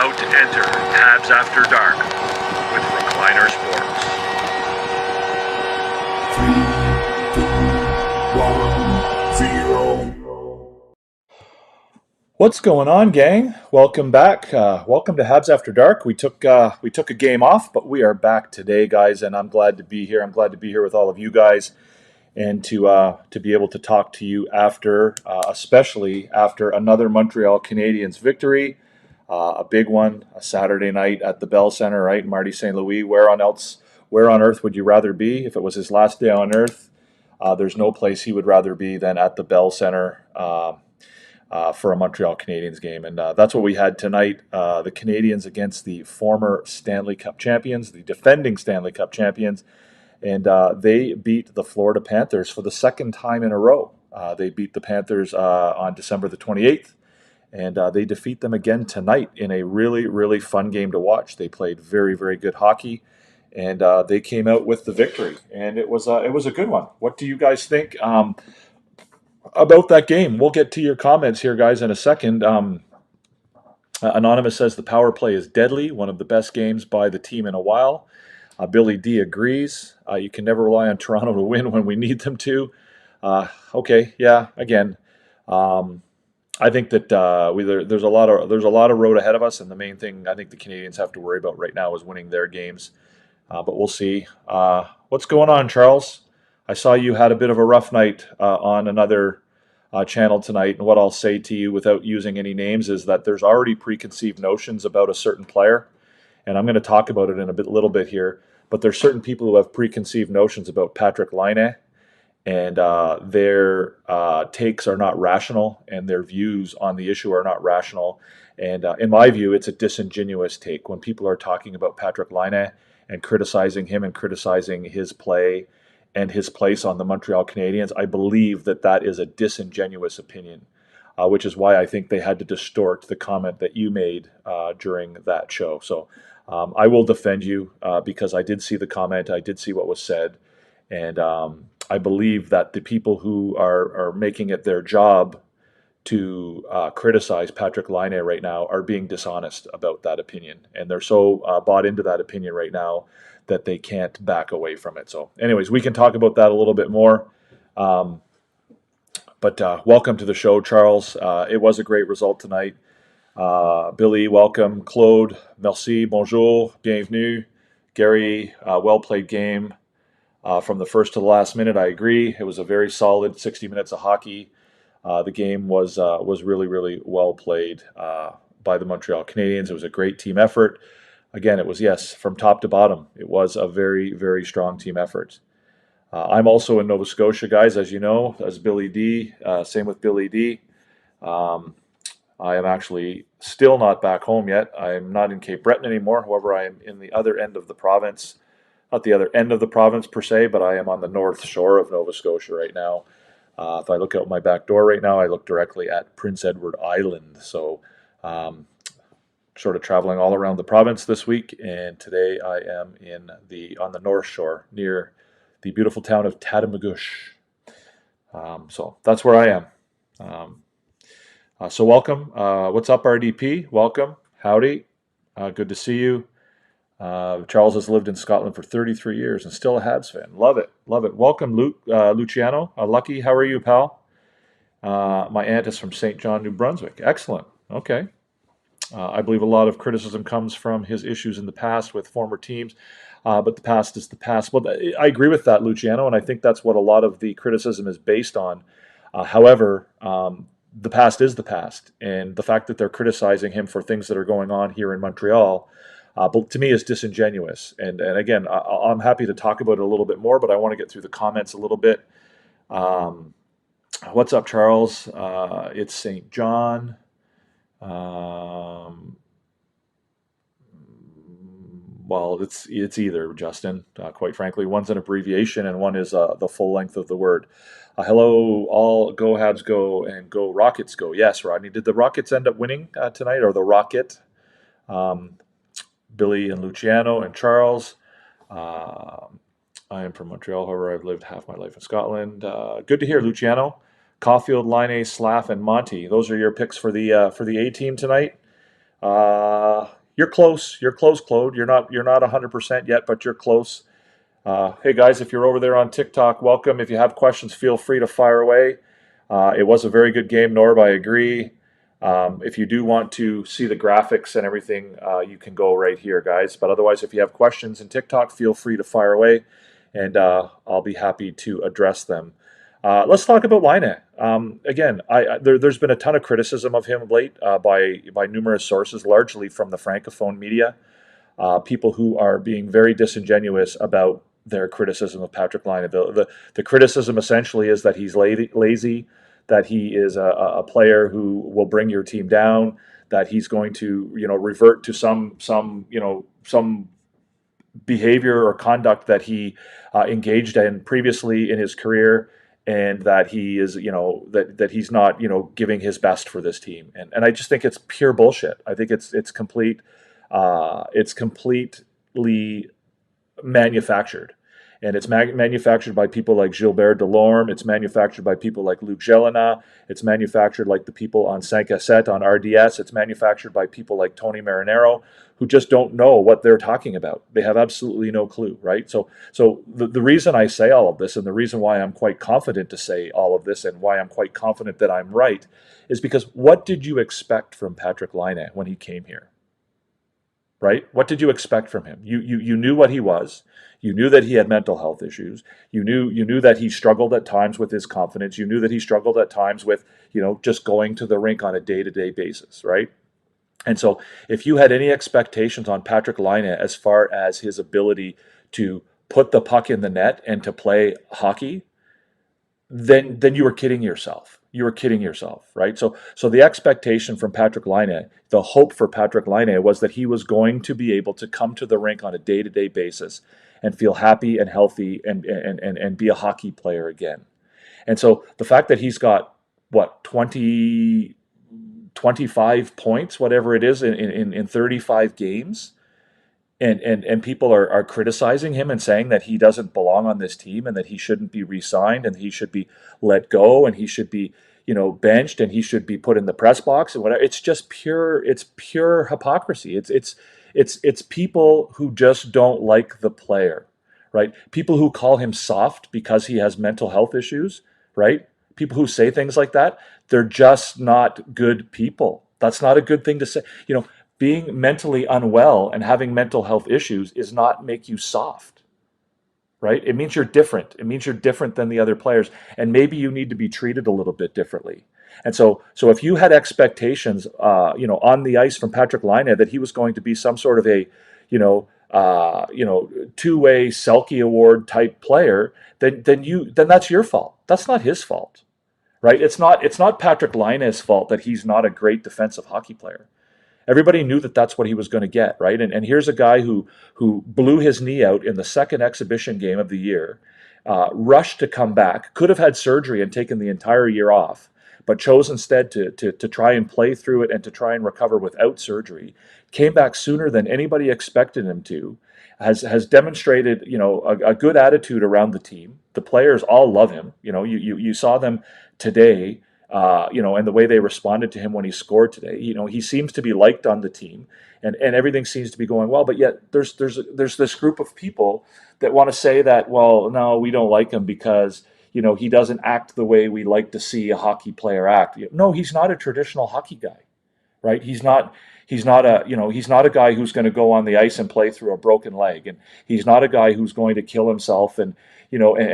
about to enter Habs After Dark with Recliner Sports. 3, 2, 1, 0. What's going on, gang? Welcome back. Welcome to Habs After Dark. We took a game off, but we are back today, guys, and I'm glad to be here. I'm glad to be here with all of you guys, and to be able to talk to you after, especially after another Montreal Canadiens victory, a big one, a Saturday night at the Bell Center, right? Marty St. Louis. Where on earth would you rather be if it was his last day on earth? There's no place he would rather be than at the Bell Center. For a Montreal Canadiens game. And that's what we had tonight. The Canadiens against the former Stanley Cup champions, the defending Stanley Cup champions. And they beat the Florida Panthers for the second time in a row. They beat the Panthers on December the 28th. And they defeat them again tonight in a really, really fun game to watch. They played very, very good hockey. And they came out with the victory. And it was a good one. What do you guys think? About that game? We'll get to your comments here, guys, in a second. Anonymous says the power play is deadly, one of the best games by the team in a while. Billy D agrees. You can never rely on Toronto to win when we need them to. Okay, yeah. Again, I think that there's a lot of road ahead of us, and the main thing I think the Canadiens have to worry about right now is winning their games. But we'll see. What's going on, Charles? I saw you had a bit of a rough night on another channel tonight, and what I'll say to you without using any names is that there's already preconceived notions about a certain player, and I'm going to talk about it in a little bit here, but there's certain people who have preconceived notions about Patrik Laine, and their takes are not rational, and their views on the issue are not rational, and in my view, it's a disingenuous take. When people are talking about Patrik Laine and criticizing him and criticizing his play and his place on the Montreal Canadiens, I believe that is a disingenuous opinion, which is why I think they had to distort the comment that you made during that show. So I will defend you because I did see the comment, I did see what was said, and I believe that the people who are making it their job to criticize Patrik Laine right now are being dishonest about that opinion, and they're so bought into that opinion right now that they can't back away from it. So anyways, we can talk about that a little bit more. But welcome to the show, Charles. It was a great result tonight. Billy, welcome. Claude, merci, bonjour, bienvenue. Gary, well-played game from the first to the last minute. I agree. It was a very solid 60 minutes of hockey. The game was really, really well played by the Montreal Canadiens. It was a great team effort. Again, it was, yes, from top to bottom. It was a very, very strong team effort. I'm also in Nova Scotia, guys, as you know, as Billy D. Same with Billy D. I am actually still not back home yet. I'm not in Cape Breton anymore. However, I am in the other end of the province. Not the other end of the province per se, but I am on the north shore of Nova Scotia right now. If I look out my back door right now, I look directly at Prince Edward Island. So sort of traveling all around the province this week, and today I am on the North Shore near the beautiful town of Tatamagouche. So that's where I am. So welcome. What's up, RDP? Welcome. Howdy. Good to see you. Charles has lived in Scotland for 33 years and still a Habs fan. Love it. Love it. Welcome, Luciano. Lucky, how are you, pal? My aunt is from St. John, New Brunswick. Excellent. Okay. I believe a lot of criticism comes from his issues in the past with former teams, but the past is the past. Well, I agree with that, Luciano, and I think that's what a lot of the criticism is based on. However, the past is the past, and the fact that they're criticizing him for things that are going on here in Montreal, but to me, is disingenuous. And again, I'm happy to talk about it a little bit more, but I want to get through the comments a little bit. What's up, Charles? It's St. John. Well, it's either, Justin, quite frankly. One's an abbreviation and one is the full length of the word. Hello, all. Go Habs go and go Rockets go. Yes, Rodney. Did the Rockets end up winning tonight, or the Rocket? Billy and Luciano and Charles. I am from Montreal. However, I've lived half my life in Scotland. Good to hear, Luciano. Caulfield, Laine, Slav, and Monty. Those are your picks for the A team tonight. You're close. You're close, Claude. You're not 100% yet, but you're close. Hey guys, if you're over there on TikTok, welcome. If you have questions, feel free to fire away. It was a very good game, Norb. I agree. If you do want to see the graphics and everything, you can go right here, guys. But otherwise, if you have questions in TikTok, feel free to fire away, and I'll be happy to address them. Let's talk about Laine. Again, there's been a ton of criticism of him of late by numerous sources, largely from the Francophone media. People who are being very disingenuous about their criticism of Patrick Laine. The criticism essentially is that he's lazy, that he is a player who will bring your team down, that he's going to revert to some behavior or conduct that he engaged in previously in his career, and that he is that he's not giving his best for this team. And I just think it's pure bullshit. I think it's completely manufactured, and it's manufactured by people like Gilbert Delorme. It's manufactured by people like Luc Gélina. It's manufactured like the people on 5 à 7 on RDS. It's manufactured by people like Tony Marinaro, who just don't know what they're talking about. They have absolutely no clue, right? So the reason I say all of this, and the reason why I'm quite confident to say all of this, and why I'm quite confident that I'm right, is because what did you expect from Patrick Laine when he came here? Right? What did you expect from him? You knew what he was. You knew that he had mental health issues. You knew that he struggled at times with his confidence. You knew that he struggled at times with just going to the rink on a day-to-day basis, right? And so if you had any expectations on Patrick Laine as far as his ability to put the puck in the net and to play hockey, then you were kidding yourself. You were kidding yourself, right? So the expectation from Patrick Laine, the hope for Patrick Laine, was that he was going to be able to come to the rink on a day-to-day basis and feel happy and healthy and be a hockey player again. And so the fact that he's got, what, 25 points, whatever it is, in 35 games, and people are criticizing him and saying that he doesn't belong on this team, and that he shouldn't be re-signed, and he should be let go, and he should be benched, and he should be put in the press box and whatever. It's just pure hypocrisy. It's people who just don't like the player, right? People who call him soft because he has mental health issues, right? People who say things like that, they're just not good people. That's not a good thing to say. Being mentally unwell and having mental health issues is not make you soft, right? It means you're different. It means you're different than the other players, and maybe you need to be treated a little bit differently. And so if you had expectations, on the ice from Patrick Laine that he was going to be some sort of a, two-way Selke Award type player, then that's your fault. That's not his fault, right? It's not Patrick Laine's fault that he's not a great defensive hockey player. Everybody knew that that's what he was going to get, right? And here's a guy who blew his knee out in the second exhibition game of the year, rushed to come back, could have had surgery and taken the entire year off, but chose instead to try and play through it and to try and recover without surgery. Came back sooner than anybody expected him to. Has demonstrated a good attitude around the team. The players all love him. You saw them today. And the way they responded to him when he scored today. He seems to be liked on the team, and everything seems to be going well. But yet there's this group of people that want to say that, well, no, we don't like him because he doesn't act the way we like to see a hockey player act. No, he's not a traditional hockey guy, right? He's not a guy who's going to go on the ice and play through a broken leg, and he's not a guy who's going to kill himself and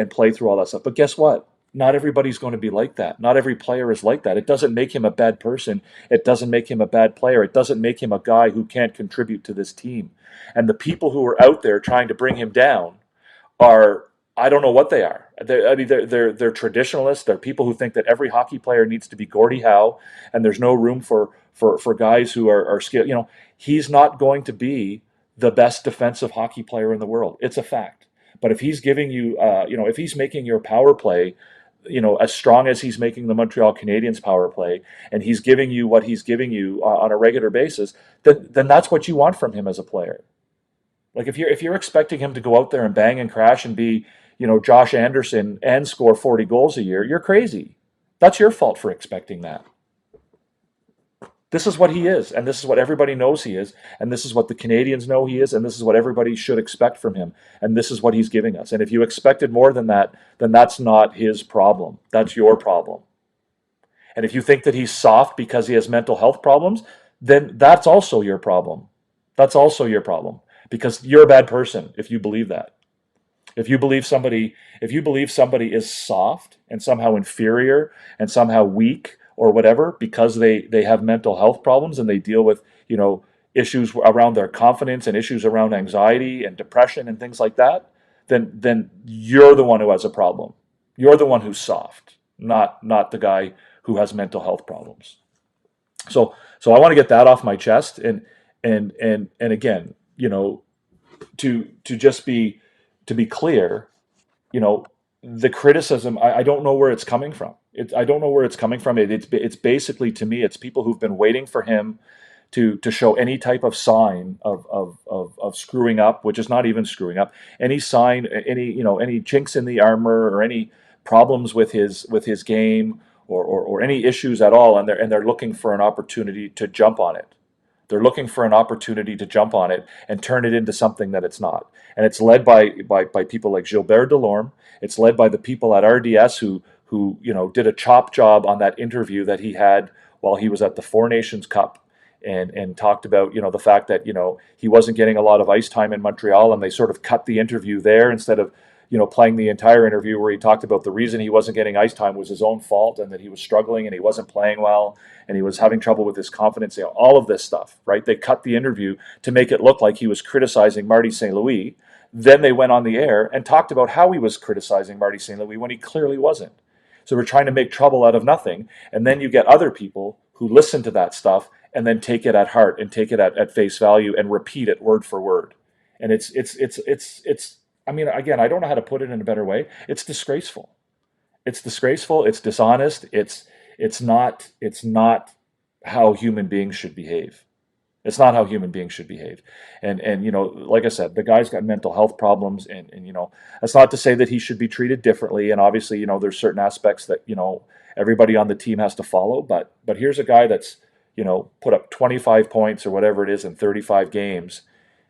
play through all that stuff. But guess what? Not everybody's going to be like that. Not every player is like that. It doesn't make him a bad person. It doesn't make him a bad player. It doesn't make him a guy who can't contribute to this team. And the people who are out there trying to bring him down are, I don't know what they are. They're traditionalists. They're people who think that every hockey player needs to be Gordie Howe, and there's no room for guys who are skilled. He's not going to be the best defensive hockey player in the world. It's a fact. But if he's giving you, if he's making your power play, as strong as he's making the Montreal Canadiens power play, and he's giving you what he's giving you on a regular basis, then that's what you want from him as a player. Like if you're expecting him to go out there and bang and crash and be, Josh Anderson and score 40 goals a year, you're crazy. That's your fault for expecting that. This is what he is, and this is what everybody knows he is, and this is what the Canadians know he is, and this is what everybody should expect from him, and this is what he's giving us. And if you expected more than that, then that's not his problem. That's your problem. And if you think that he's soft because he has mental health problems, then that's also your problem. That's also your problem because you're a bad person if you believe that. If you believe somebody is soft and somehow inferior and somehow weak or whatever because they have mental health problems and they deal with, issues around their confidence and issues around anxiety and depression and things like that, then you're the one who has a problem. You're the one who's soft, not the guy who has mental health problems. So I want to get that off my chest and again, to just be clear, you know, the criticism, I don't know where it's coming from. I don't know where it's coming from. It's basically, to me, it's people who've been waiting for him to show any type of sign of screwing up, which is not even screwing up, any sign, any chinks in the armor or any problems with his game or any issues at all, and they're looking for an opportunity to jump on it. They're looking for an opportunity to jump on it and turn it into something that it's not. And it's led by people like Gilbert Delorme. It's led by the people at RDS who did a chop job on that interview that he had while he was at the Four Nations Cup and talked about the fact that he wasn't getting a lot of ice time in Montreal, and they sort of cut the interview there instead of playing the entire interview where he talked about the reason he wasn't getting ice time was his own fault and that he was struggling and he wasn't playing well and he was having trouble with his confidence, all of this stuff, right? They cut the interview to make it look like he was criticizing Marty St. Louis. Then they went on the air and talked about how he was criticizing Marty St. Louis when he clearly wasn't. So we're trying to make trouble out of nothing. And then you get other people who listen to that stuff and then take it at heart and take it at face value and repeat it word for word. And it's I mean, again, I don't know how to put it in a better way. It's disgraceful. It's disgraceful. It's dishonest. It's not how human beings should behave. It's not how human beings should behave. And like I said, the guy's got mental health problems, and that's not to say that he should be treated differently. And obviously, there's certain aspects that everybody on the team has to follow. But here's a guy that's put up 25 points or whatever it is in 35 games.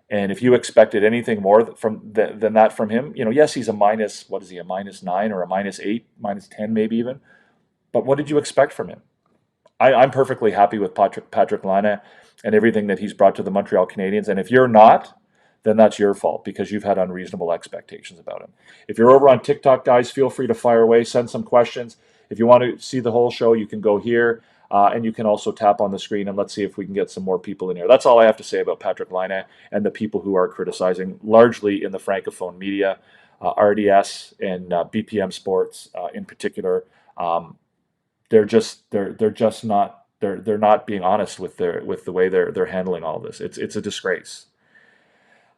And if you expected anything more than that from him, yes, he's a minus, what is he, a -9 or a -8, -10 maybe even. But what did you expect from him? I'm perfectly happy with Patrick Laine and everything that he's brought to the Montreal Canadiens. And if you're not, then that's your fault because you've had unreasonable expectations about him. If you're over on TikTok, guys, feel free to fire away, send some questions. If you want to see the whole show, you can go here. And you can also tap on the screen, and let's see if we can get some more people in here. That's all I have to say about Patrick Laine and the people who are criticizing, largely in the Francophone media, RDS and BPM Sports in particular. They're not being honest with the way they're handling all this. It's a disgrace.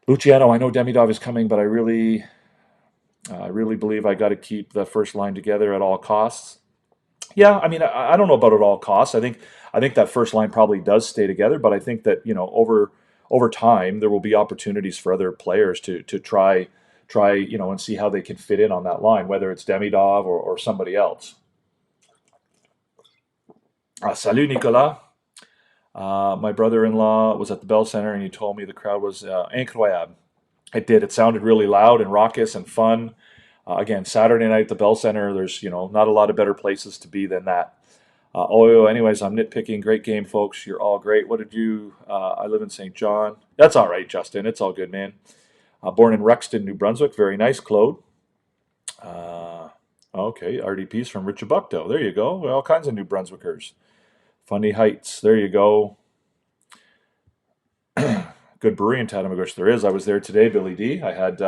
Luciano, I know Demidov is coming, but I really believe I got to keep the first line together at all costs. Yeah, I mean, I don't know about at all costs. I think that first line probably does stay together, but I think that over time there will be opportunities for other players to try and see how they can fit in on that line, whether it's Demidov or somebody else. Salut, Nicolas. My brother-in-law was at the Bell Center and he told me the crowd was incroyable. It did. It sounded really loud and raucous and fun. Again, Saturday night at the Bell Center, there's not a lot of better places to be than that. Anyways, I'm nitpicking. Great game, folks. You're all great. What did you? I live in St. John. That's all right, Justin. It's all good, man. Born in Rexton, New Brunswick. Very nice, Claude. Okay, RDP's from Richibucto. There you go. Well, all kinds of New Brunswickers. Funny Heights. There you go. Good brewery in Tatamagouche. There is. I was there today, Billy D. I had.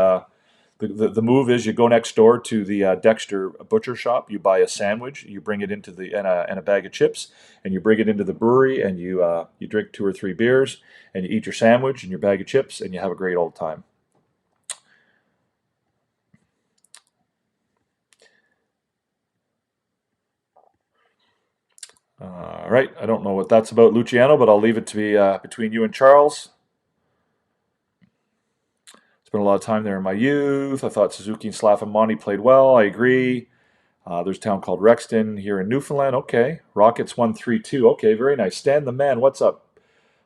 The move is you go next door to the Dexter Butcher Shop. You buy a sandwich. You bring it into and a bag of chips, and you bring it into the brewery, and you drink 2 or 3 beers, and you eat your sandwich and your bag of chips, and you have a great old time. All right. I don't know what that's about, Luciano, but I'll leave it to be between you and Charles. Spent a lot of time there in my youth. I thought Suzuki and Slafamonti played well. I agree. There's a town called Rexton here in Newfoundland. Okay. Rockets 1-3-2. Okay, very nice. Stan the Man, what's up?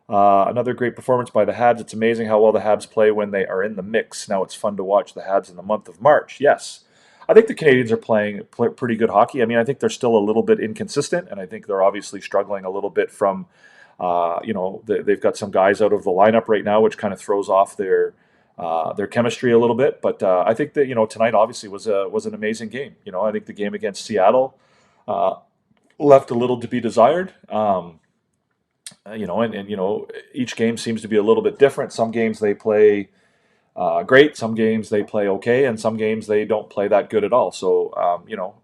Another great performance by the Habs. It's amazing how well the Habs play when they are in the mix. Now it's fun to watch the Habs in the month of March. Yes. I think the Canadians are playing pretty good hockey. I mean, I think they're still a little bit inconsistent, and I think they're obviously struggling a little bit from, they've got some guys out of the lineup right now, which kind of throws off their chemistry a little bit. But I think that tonight obviously was an amazing game. I think the game against Seattle uh, left a little to be desired. Each game seems to be a little bit different. Some games they play great, some games they play okay, and some games they don't play that good at all. So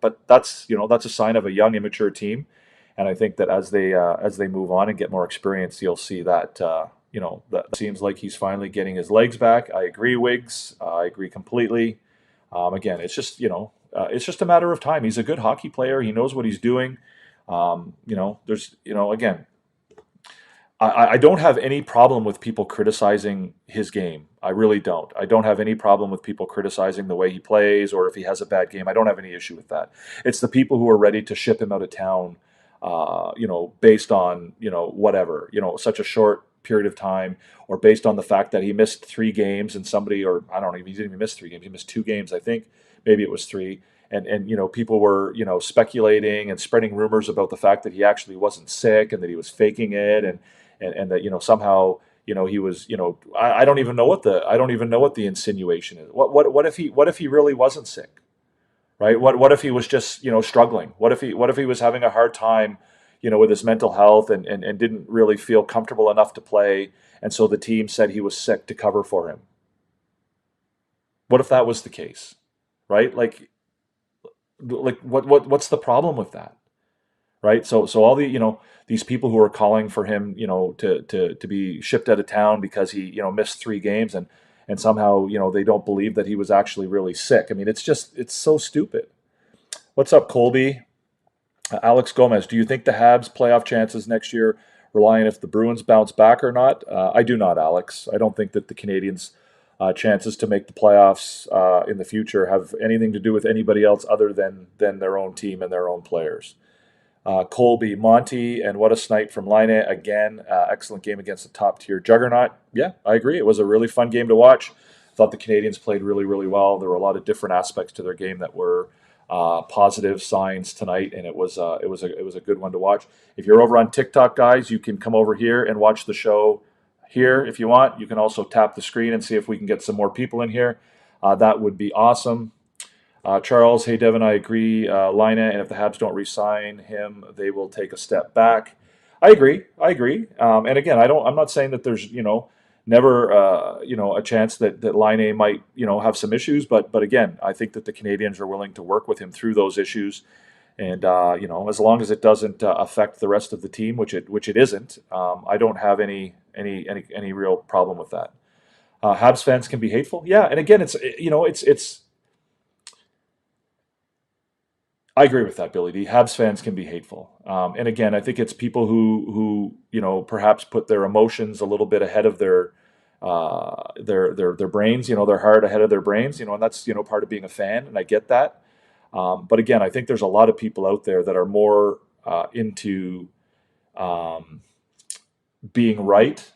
but that's a sign of a young, immature team. And I think that as they move on and get more experience, you'll see that that seems like he's finally getting his legs back. I agree, Wiggs. I agree completely. Again, it's just a matter of time. He's a good hockey player. He knows what he's doing. Again, I don't have any problem with people criticizing his game. I really don't. I don't have any problem with people criticizing the way he plays or if he has a bad game. I don't have any issue with that. It's the people who are ready to ship him out of town, based on, whatever, such a short period of time, or based on the fact that he missed 3 games and somebody, or I don't know, he didn't even miss 3 games. He missed 2 games, I think. Maybe it was 3. And people were, speculating and spreading rumors about the fact that he actually wasn't sick and that he was faking it, and that somehow he was, I don't even know what the insinuation is. What if he really wasn't sick, right? What if he was just struggling? What if he was having a hard time with his mental health, and didn't really feel comfortable enough to play, and so the team said he was sick to cover for him? What if that was the case, right? What's the problem with that? Right? So all these people who are calling for him, to be shipped out of town because he missed 3 games, and somehow they don't believe that he was actually really sick. I mean, it's so stupid. What's up, Colby? Alex Gomez, do you think the Habs' playoff chances next year rely on if the Bruins bounce back or not? I do not, Alex. I don't think that the Canadians' chances to make the playoffs in the future have anything to do with anybody else other than their own team and their own players. Colby, Monty, and what a snipe from Line again. Excellent game against a top-tier juggernaut. Yeah, I agree. It was a really fun game to watch. I thought the Canadians played really, really well. There were a lot of different aspects to their game that were positive signs tonight, and it was a good one to watch. If you're over on TikTok, guys, you can come over here and watch the show here if you want. You can also tap the screen and see if we can get some more people in here. That would be awesome. Charles, hey Devin, I agree. Lina, and if the Habs don't re-sign him, they will take a step back. I agree. And again, I'm not saying that there's never a chance that Line might have some issues, but again, I think that the Canadians are willing to work with him through those issues, and as long as it doesn't affect the rest of the team, which it isn't, I don't have any real problem with that. Habs fans can be hateful, yeah, and again, it's. I agree with that, Billy D. Habs fans can be hateful, and again, I think it's people who perhaps put their emotions a little bit ahead of their brains, their heart ahead of their brains, and that's part of being a fan, and I get that. But again, I think there's a lot of people out there that are more into being right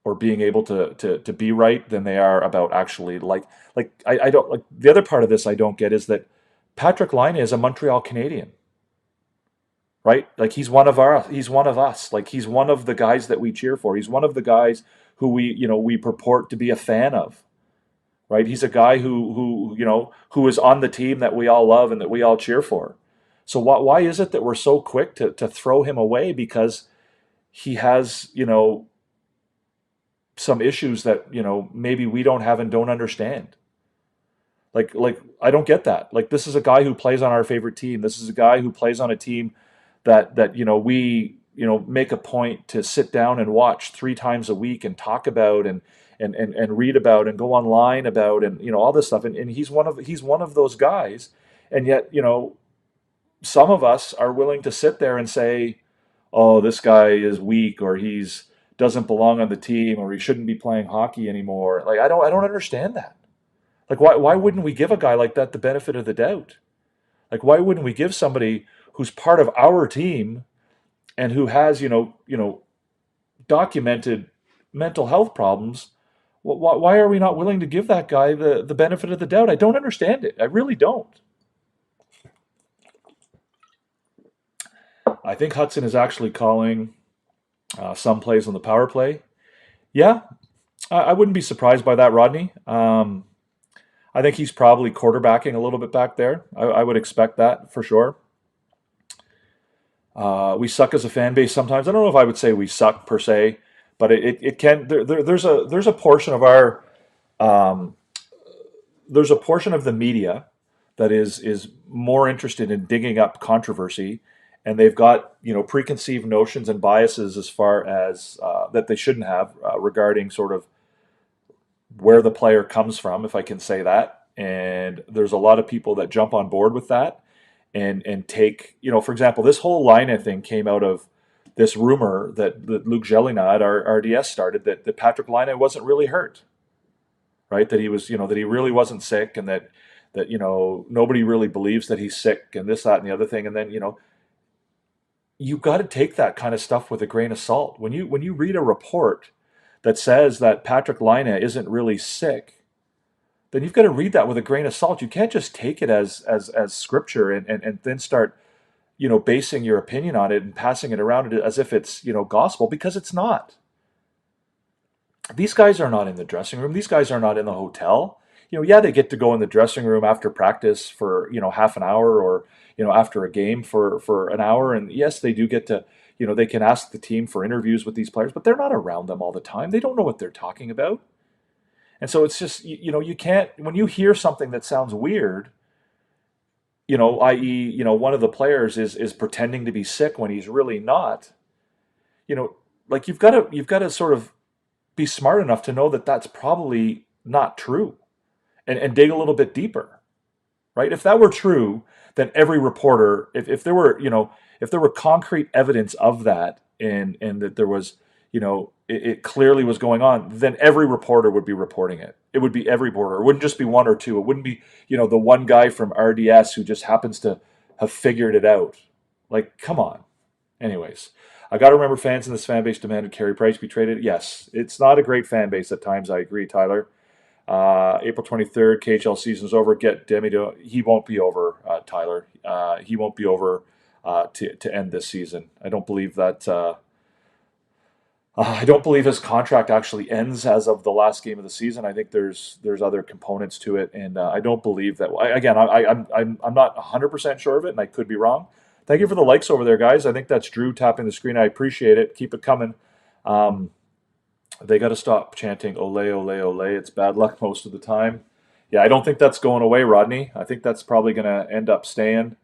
or being able to be right than they are about actually I don't like the other part of this I don't get is that Patrick Laine is a Montreal Canadian, right? Like he's one of us. Like he's one of the guys that we cheer for. He's one of the guys who we purport to be a fan of, right? He's a guy who is on the team that we all love and that we all cheer for. So why is it that we're so quick to throw him away because he has some issues that maybe we don't have and don't understand? Like I don't get that. Like this is a guy who plays on our favorite team. This is a guy who plays on a team that we make a point to sit down and watch 3 times a week and talk about and read about and go online about and all this stuff. And he's one of those guys. And yet some of us are willing to sit there and say, oh, this guy is weak, or he's doesn't belong on the team, or he shouldn't be playing hockey anymore. Like I don't understand that. Like why wouldn't we give a guy like that the benefit of the doubt? Like, why wouldn't we give somebody who's part of our team and who has, documented mental health problems? Why are we not willing to give that guy the benefit of the doubt? I don't understand it. I really don't. I think Hudson is actually calling some plays on the power play. Yeah, I wouldn't be surprised by that, Rodney. I think he's probably quarterbacking a little bit back there. I would expect that for sure. We suck as a fan base sometimes. I don't know if I would say we suck per se, but it can. There's a portion of our um, there's a portion of the media that is more interested in digging up controversy, and they've got preconceived notions and biases as far as that they shouldn't have regarding sort of where the player comes from, if I can say that. And there's a lot of people that jump on board with that and take, for example, this whole Line thing came out of this rumor that Luke Gelina at our RDS started that Patrick Line wasn't really hurt, right? That he was, that he really wasn't sick, and that nobody really believes that he's sick, and this, that, and the other thing. And then you've got to take that kind of stuff with a grain of salt. When you read a report that says that Patrick Line isn't really sick, then you've got to read that with a grain of salt. You can't just take it as scripture and then start basing your opinion on it and passing it around as if it's gospel, because it's not. These guys are not in the dressing room. These guys are not in the hotel. Yeah, they get to go in the dressing room after practice for half an hour, or after a game for an hour, and yes, they do get to they can ask the team for interviews with these players, but they're not around them all the time. They don't know what they're talking about. And so it's just, you can't, when you hear something that sounds weird, i.e., one of the players is pretending to be sick when he's really not, like you've got to sort of be smart enough to know that that's probably not true, and dig a little bit deeper, right? If that were true, then every reporter, if there were, if there were concrete evidence of that, and that there was, it clearly was going on, then every reporter would be reporting it. It would be every reporter. It wouldn't just be one or two. It wouldn't be, the one guy from RDS who just happens to have figured it out. Like, come on. Anyways, I got to remember, fans in this fan base demanded Carey Price be traded. Yes, it's not a great fan base at times. I agree, Tyler. April 23rd, KHL season's over. Get Demi to. He won't be over, Tyler. He won't be over to end this season. I don't believe that. I don't believe his contract actually ends as of the last game of the season. I think there's other components to it, and I don't believe that. Again, I'm not 100% sure of it, and I could be wrong. Thank you for the likes over there, guys. I think that's Drew tapping the screen. I appreciate it. Keep it coming. They got to stop chanting "Ole, ole, ole." It's bad luck most of the time. Yeah, I don't think that's going away, Rodney. I think that's probably going to end up staying.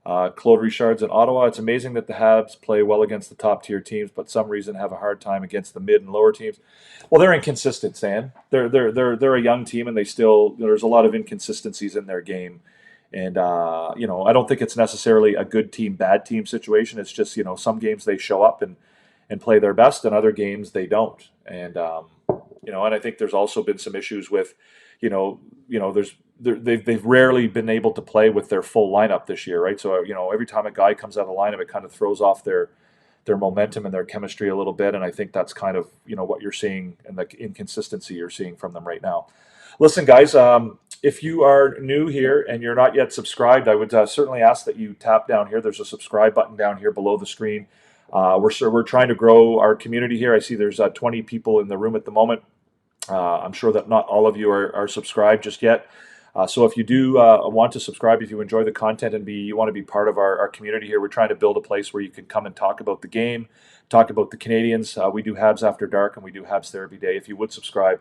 Claude Richard's in Ottawa. It's amazing that the Habs play well against the top tier teams, but some reason have a hard time against the mid and lower teams. Well, they're inconsistent, Stan. They're a young team, and there's a lot of inconsistencies in their game. And I don't think it's necessarily a good team, bad team situation. It's just some games they show up and play their best, and other games they don't. And and I think there's also been some issues with they've rarely been able to play with their full lineup this year, right? So every time a guy comes out of the lineup, it kind of throws off their momentum and their chemistry a little bit, and I think that's kind of what you're seeing, and the inconsistency you're seeing from them right now. Listen, guys, if you are new here and you're not yet subscribed, I would certainly ask that you tap down here. There's a subscribe button down here below the screen. We're trying to grow our community here. I see there's 20 people in the room at the moment. I'm sure that not all of you are subscribed just yet. So if you do want to subscribe, if you enjoy the content and you want to be part of our community here, we're trying to build a place where you can come and talk about the game, talk about the Canadiens. We do Habs After Dark, and we do Habs Therapy Day. If you would subscribe,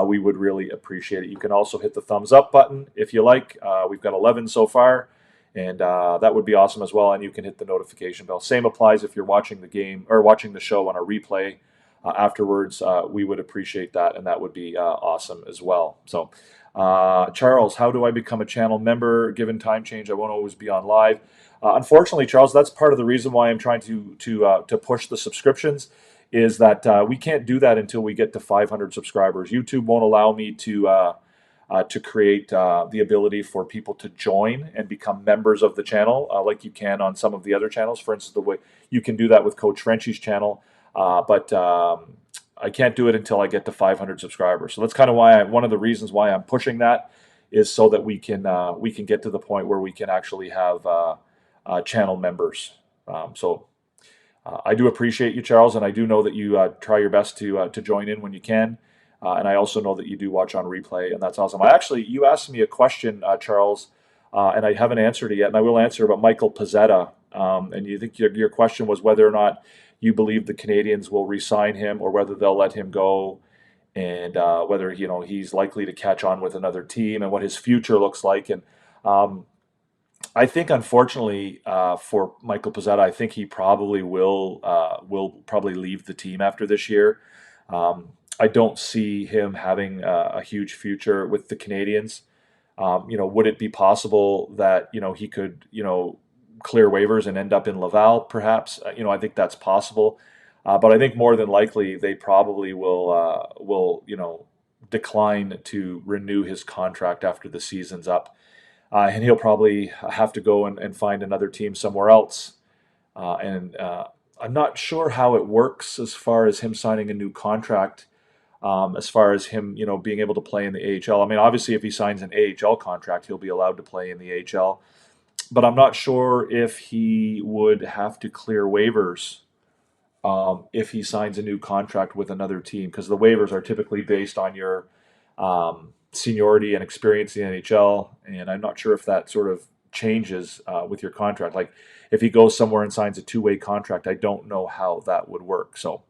we would really appreciate it. You can also hit the thumbs up button if you like. We've got 11 so far, and that would be awesome as well. And you can hit the notification bell. Same applies if you're watching the game or watching the show on a replay afterwards. We would appreciate that, and that would be awesome as well. So, Charles, how do I become a channel member? Given time change, I won't always be on live. Unfortunately, Charles, that's part of the reason why I'm trying to push the subscriptions, is that we can't do that until we get to 500 subscribers. YouTube won't allow me to to create the ability for people to join and become members of the channel, like you can on some of the other channels. For instance, the way you can do that with Coach Frenchie's channel, but I can't do it until I get to 500 subscribers. So that's kind of why one of the reasons why I'm pushing that is so that we can get to the point where we can actually have channel members. I do appreciate you, Charles, and I do know that you try your best to join in when you can. And I also know that you do watch on replay, and that's awesome. You asked me a question, Charles, and I haven't answered it yet, and I will answer about Michael Pezzetta. And you think your question was whether or not you believe the Canadiens will re-sign him or whether they'll let him go, and whether he's likely to catch on with another team and what his future looks like. And I think, unfortunately, for Michael Pezzetta, I think he probably will probably leave the team after this year. I don't see him having a huge future with the Canadiens. Would it be possible that he could clear waivers and end up in Laval? Perhaps. I think that's possible. But I think more than likely they probably will decline to renew his contract after the season's up. And he'll probably have to go and find another team somewhere else. And I'm not sure how it works as far as him signing a new contract, as far as him, being able to play in the AHL. I mean, obviously, if he signs an AHL contract, he'll be allowed to play in the AHL. But I'm not sure if he would have to clear waivers if he signs a new contract with another team, because the waivers are typically based on your seniority and experience in the NHL, and I'm not sure if that sort of changes with your contract. Like if he goes somewhere and signs a two-way contract, I don't know how that would work. So,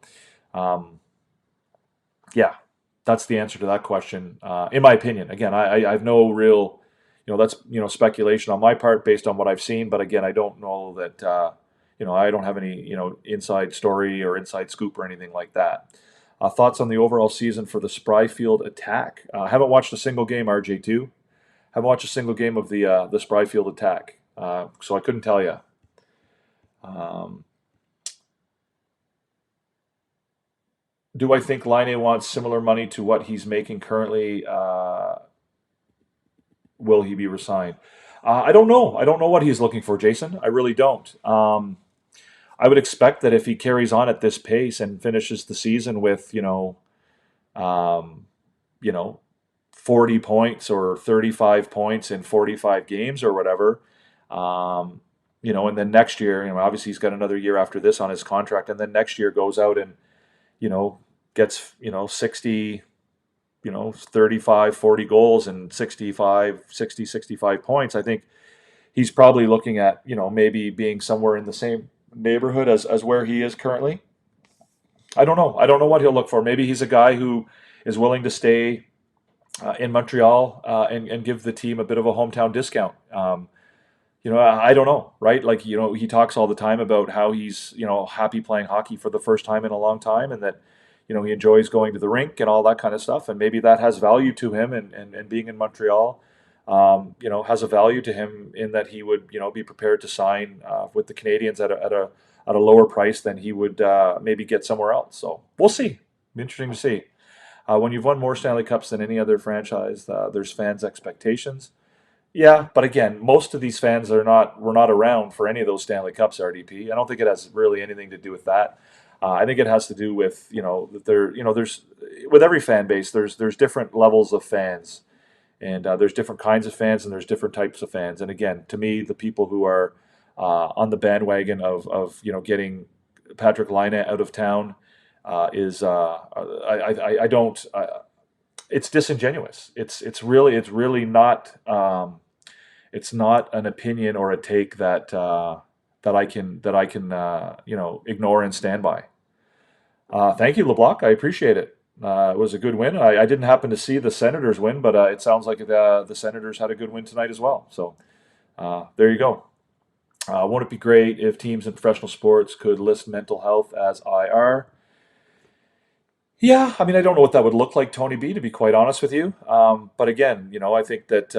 yeah, that's the answer to that question, in my opinion. Again, I have no real, that's speculation on my part based on what I've seen. But again, I don't know that, I don't have any inside story or inside scoop or anything like that. Thoughts on the overall season for the Spryfield attack? I haven't watched a single game, RJ2. Haven't watched a single game of the Spryfield attack, so I couldn't tell you. Do I think Laine wants similar money to what he's making currently? Will he be resigned? I don't know. I don't know what he's looking for, Jason. I really don't. I would expect that if he carries on at this pace and finishes the season with 40 points or 35 points in 45 games or whatever, and then next year, obviously he's got another year after this on his contract, and then next year goes out and gets 60, 35, 40 goals and 65 points. I think he's probably looking at maybe being somewhere in the same neighborhood as where he is currently. I don't know. I don't know what he'll look for. Maybe he's a guy who is willing to stay in Montreal and give the team a bit of a hometown discount. I don't know, right? Like, he talks all the time about how he's, happy playing hockey for the first time in a long time, and that, he enjoys going to the rink and all that kind of stuff. And maybe that has value to him, and being in Montreal, has a value to him in that he would, be prepared to sign with the Canadiens at a lower price than he would maybe get somewhere else. So we'll see. Be interesting to see. When you've won more Stanley Cups than any other franchise, there's fans' expectations. Yeah, but again, most of these fans were not around for any of those Stanley Cups, RDP. I don't think it has really anything to do with that. I think it has to do with that there's with every fan base there's different levels of fans, and there's different kinds of fans, and there's different types of fans. And again, to me, the people who are on the bandwagon of getting Patrick Laine out of town is I don't. It's disingenuous. It's really not. It's not an opinion or a take that I can ignore and stand by. Thank you, LeBlanc. I appreciate it. It was a good win. I didn't happen to see the Senators win, but it sounds like the Senators had a good win tonight as well. So there you go. Won't it be great if teams in professional sports could list mental health as IR? Yeah, I mean, I don't know what that would look like, Tony B, to be quite honest with you. But again, I think that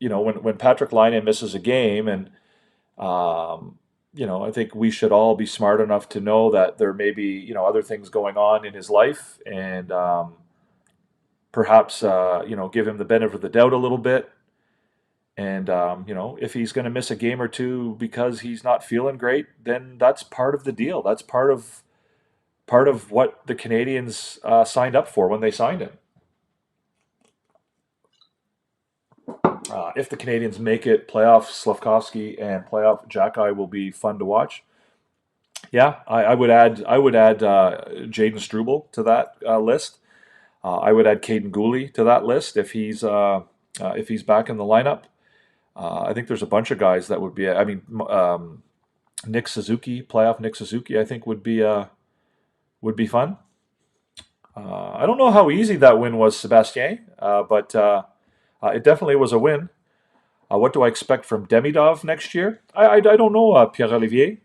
when Patrick Laine misses a game, and I think we should all be smart enough to know that there may be other things going on in his life, and perhaps give him the benefit of the doubt a little bit. And if he's going to miss a game or two because he's not feeling great, then that's part of the deal. That's part of what the Canadians signed up for when they signed him. If the Canadians make it, playoff Slavkovsky and playoff Jacky will be fun to watch. Yeah, I would add Jaden Struble to that list. I would add Caden Gooley to that list if he's back in the lineup. I think there's a bunch of guys that would be. I mean, Nick Suzuki, playoff Nick Suzuki, I think would be fun. I don't know how easy that win was, Sebastien, but it definitely was a win. What do I expect from Demidov next year? I don't know, Pierre Olivier.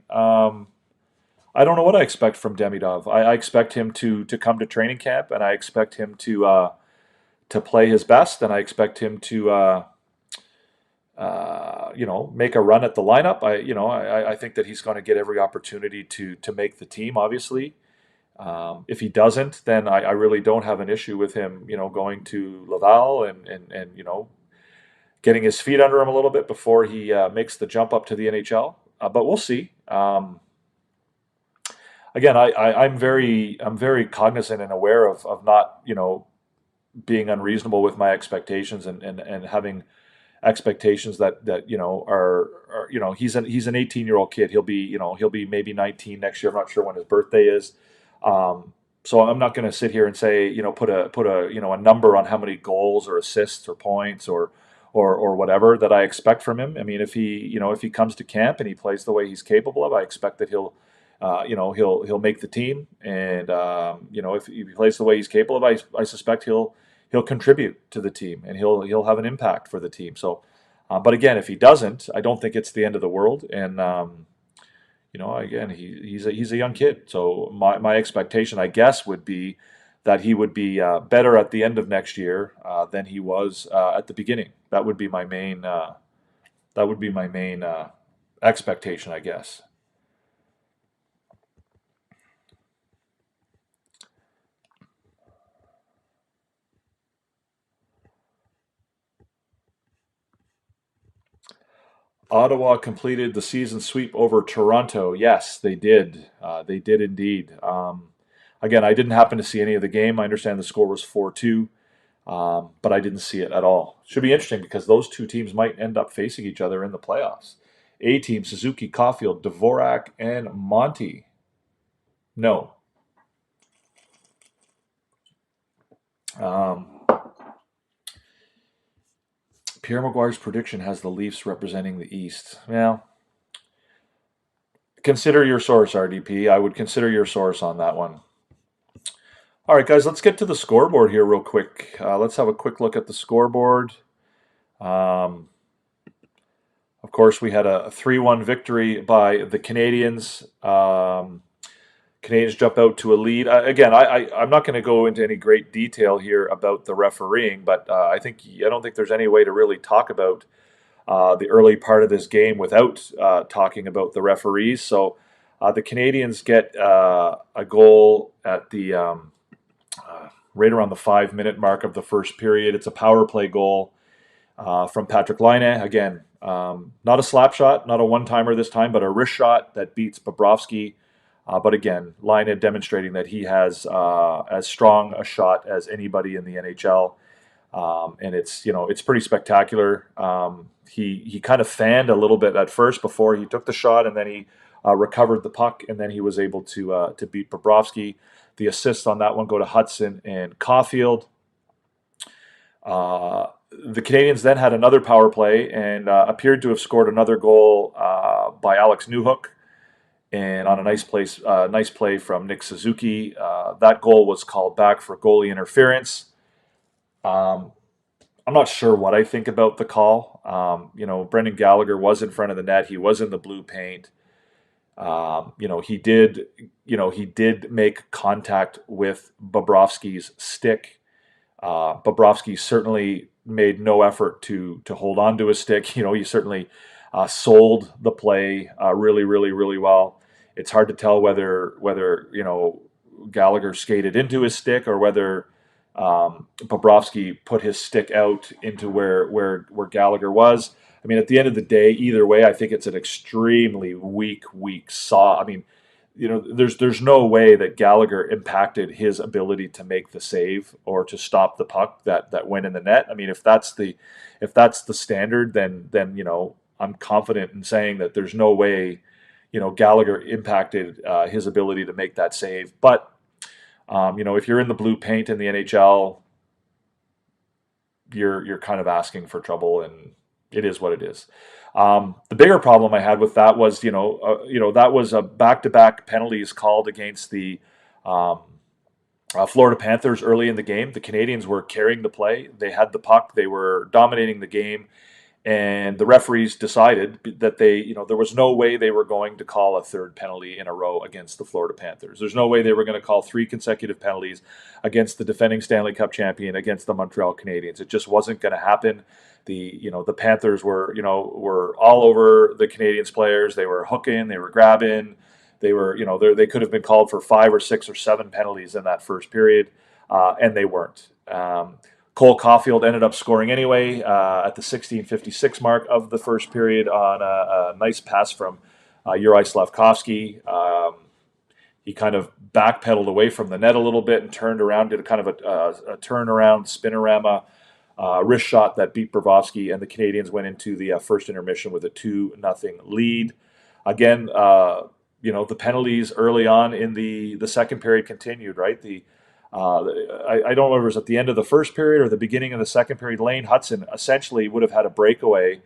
I don't know what I expect from Demidov. I expect him to come to training camp, and I expect him to play his best, and I expect him to make a run at the lineup. I think that he's going to get every opportunity to make the team. Obviously, if he doesn't, then I really don't have an issue with him, going to Laval and getting his feet under him a little bit before he makes the jump up to the NHL. But we'll see. Again, I'm very cognizant and aware of not being unreasonable with my expectations and having expectations that are he's an 18-year-old kid. He'll be maybe 19 next year. I'm not sure when his birthday is. So I'm not going to sit here and say put a number on how many goals or assists or points or whatever that I expect from him. I mean, if he comes to camp and he plays the way he's capable of, I expect that he'll make the team. And if he plays the way he's capable of, I suspect he'll contribute to the team and he'll have an impact for the team. So, but again, if he doesn't, I don't think it's the end of the world. And again, he's a young kid. So my expectation, I guess, would be that he would be better at the end of next year than he was at the beginning. That would be my main. Expectation, I guess. Ottawa completed the season sweep over Toronto. Yes, they did. They did indeed. Again, I didn't happen to see any of the game. I understand the score was 4-2, but I didn't see it at all. Should be interesting because those two teams might end up facing each other in the playoffs. A team: Suzuki, Caulfield, Dvorak, and Monty. No. Pierre Maguire's prediction has the Leafs representing the East. Well, consider your source, RDP. I would consider your source on that one. All right, guys, let's get to the scoreboard here real quick. Let's have a quick look at the scoreboard. Of course, we had a 3-1 victory by the Canadiens. Canadians jump out to a lead. Again, I'm not going to go into any great detail here about the refereeing, but I don't think there's any way to really talk about the early part of this game without talking about the referees. So the Canadians get a goal at the right around the 5-minute mark of the first period. It's a power play goal from Patrick Laine. Again, not a slap shot, not a one-timer this time, but a wrist shot that beats Bobrovsky. But again, Laine demonstrating that he has as strong a shot as anybody in the NHL, and it's pretty spectacular. He kind of fanned a little bit at first before he took the shot, and then he recovered the puck, and then he was able to beat Bobrovsky. The assists on that one go to Hudson and Caulfield. The Canadians then had another power play and appeared to have scored another goal by Alex Newhook. And on a nice play from Nick Suzuki. That goal was called back for goalie interference. I'm not sure what I think about the call. Brendan Gallagher was in front of the net. He was in the blue paint. He did make contact with Bobrovsky's stick. Bobrovsky certainly made no effort to hold on to his stick. He certainly sold the play really, really, really well. It's hard to tell whether Gallagher skated into his stick or whether Bobrovsky put his stick out into where Gallagher was. I mean, at the end of the day, either way, I think it's an extremely weak saw. I mean, there's no way that Gallagher impacted his ability to make the save or to stop the puck that went in the net. I mean, if that's the standard, then I'm confident in saying that there's no way Gallagher impacted his ability to make that save. But if you're in the blue paint in the NHL, you're kind of asking for trouble, and it is what it is. The bigger problem I had with that was, that was a back-to-back penalties called against the Florida Panthers early in the game. The Canadiens were carrying the play. They had the puck. They were dominating the game. And the referees decided that there was no way they were going to call a third penalty in a row against the Florida Panthers. There's no way they were going to call 3 consecutive penalties against the defending Stanley Cup champion, against the Montreal Canadiens. It just wasn't going to happen. The Panthers were all over the Canadiens players. They were hooking, they were grabbing, they were they could have been called for 5 or 6 or 7 penalties in that first period, and they weren't. Cole Caulfield ended up scoring anyway at the 16:56 mark of the first period on a nice pass from Juraj Slafkovsky. He kind of backpedaled away from the net a little bit and turned around, did a kind of a turnaround spinorama wrist shot that beat Bobrovsky, and the Canadiens went into the first intermission with a 2-0 lead. Again, the penalties early on in the second period continued, right? I don't know if it was at the end of the first period or the beginning of the second period. Lane Hutson essentially would have had a breakaway,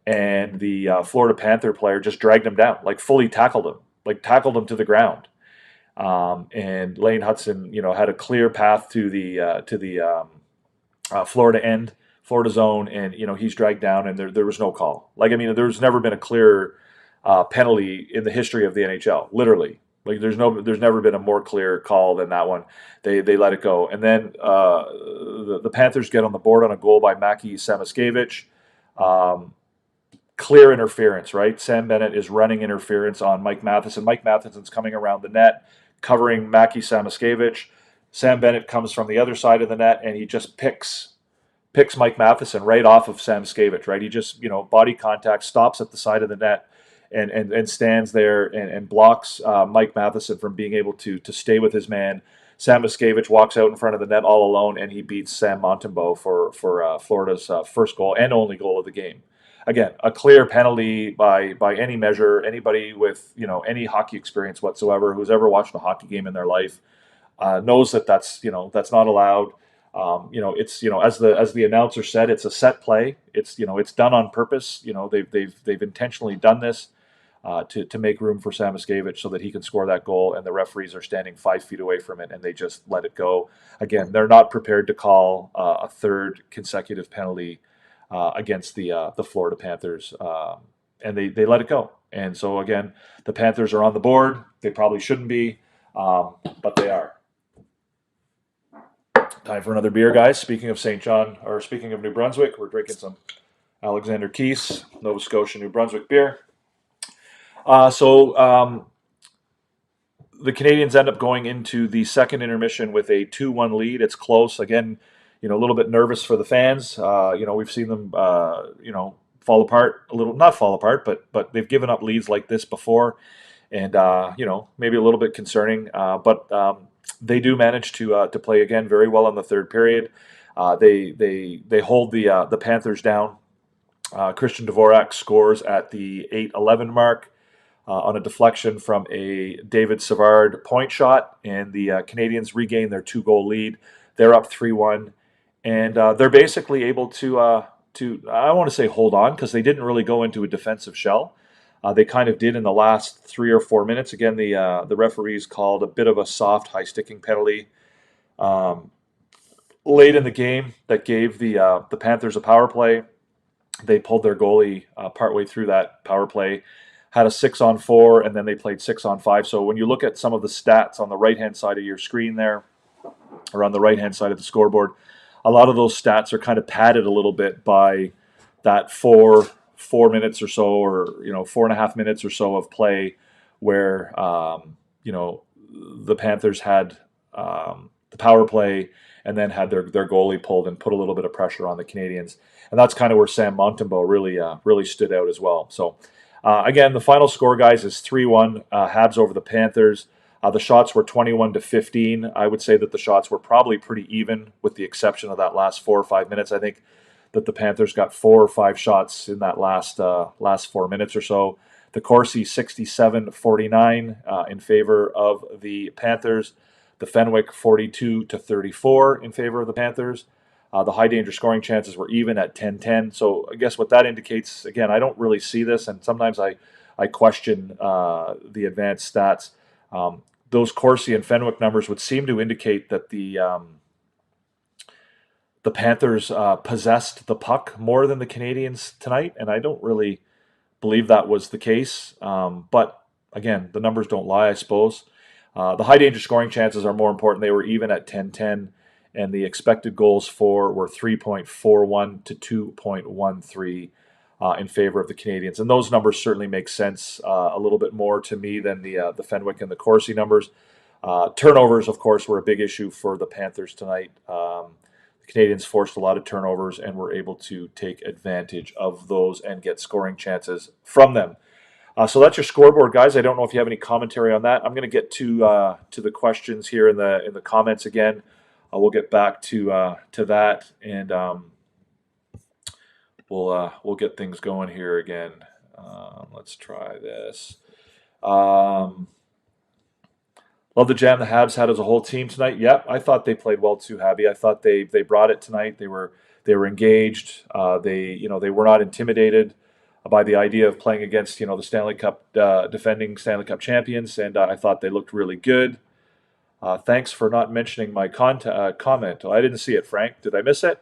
and the Florida Panther player just dragged him down, like fully tackled him to the ground. And Lane Hutson, had a clear path to the Florida zone, and he's dragged down, and there was no call. There's never been a clear penalty in the history of the NHL, literally. There's never been a more clear call than that one. They let it go, and then the Panthers get on the board on a goal by Mackie Samoskevich. Clear interference, right? Sam Bennett is running interference on Mike Matheson. Mike Matheson's coming around the net, covering Mackie Samoskevich. Sam Bennett comes from the other side of the net, and he just picks Mike Matheson right off of Samoskevich, right? He just body contact, stops at the side of the net, and stands there and blocks Mike Matheson from being able to stay with his man. Samoskevich walks out in front of the net all alone, and he beats Sam Montembeault for Florida's first goal and only goal of the game. Again, a clear penalty by any measure. Anybody with any hockey experience whatsoever, who's ever watched a hockey game in their life, knows that's not allowed. It's as the announcer said, it's a set play. It's done on purpose. They've intentionally done this to make room for Samoskevich so that he can score that goal, and the referees are standing 5 feet away from it, and they just let it go. Again, they're not prepared to call a third consecutive penalty against the Florida Panthers, and they let it go. And so again, the Panthers are on the board. They probably shouldn't be, but they are. Time for another beer, guys. Speaking of New Brunswick, we're drinking some Alexander Keith's Nova Scotia New Brunswick beer. So the Canadiens end up going into the second intermission with a 2-1 lead. It's close. Again, a little bit nervous for the fans. We've seen them, fall apart a little. Not fall apart, but they've given up leads like this before, and maybe a little bit concerning. But they do manage to play again very well in the third period. They hold the Panthers down. Christian Dvorak scores at the 8:11 mark on a deflection from a David Savard point shot, and the Canadiens regain their 2-goal lead. They're up 3-1, and they're basically able to I don't want to say hold on, because they didn't really go into a defensive shell. They kind of did in the last 3 or 4 minutes. Again, the referees called a bit of a soft high-sticking penalty late in the game that gave the Panthers a power play. They pulled their goalie partway through that power play, had a 6-on-4, and then they played 6-on-5. So when you look at some of the stats on the right-hand side of your screen there, or on the right-hand side of the scoreboard, a lot of those stats are kind of padded a little bit by that 4 minutes or so, or 4.5 minutes or so of play, where the Panthers had the power play, and then had their goalie pulled and put a little bit of pressure on the Canadiens. And that's kind of where Sam Montembeault really stood out as well. So again, the final score, guys, is 3-1 Habs over the Panthers. The shots were 21-15. I would say that the shots were probably pretty even, with the exception of that last 4 or 5 minutes. I think that the Panthers got 4 or 5 shots in that last 4 minutes or so. The Corsi 67-49 in favor of the Panthers. The Fenwick 42-34 in favor of the Panthers. The high danger scoring chances were even at 10-10. So I guess what that indicates, again, I don't really see this, and sometimes I question the advanced stats. Those Corsi and Fenwick numbers would seem to indicate that the Panthers possessed the puck more than the Canadiens tonight, and I don't really believe that was the case. But again, the numbers don't lie, I suppose. The high danger scoring chances are more important. They were even at 10-10, and the expected goals for were 3.41 to 2.13 in favor of the Canadiens. And those numbers certainly make sense a little bit more to me than the Fenwick and the Corsi numbers. Turnovers, of course, were a big issue for the Panthers tonight. The Canadiens forced a lot of turnovers and were able to take advantage of those and get scoring chances from them. So that's your scoreboard, guys. I don't know if you have any commentary on that. I'm going to get to the questions here in the comments again. We'll get back to that, and we'll get things going here again. Let's try this. Love the jam the Habs had as a whole team tonight. Yep, I thought they played well too, Habby. I thought they brought it tonight. They were engaged. They were not intimidated by the idea of playing against the Stanley Cup defending Stanley Cup champions, and I thought they looked really good. Thanks for not mentioning my comment. Oh, I didn't see it, Frank. Did I miss it?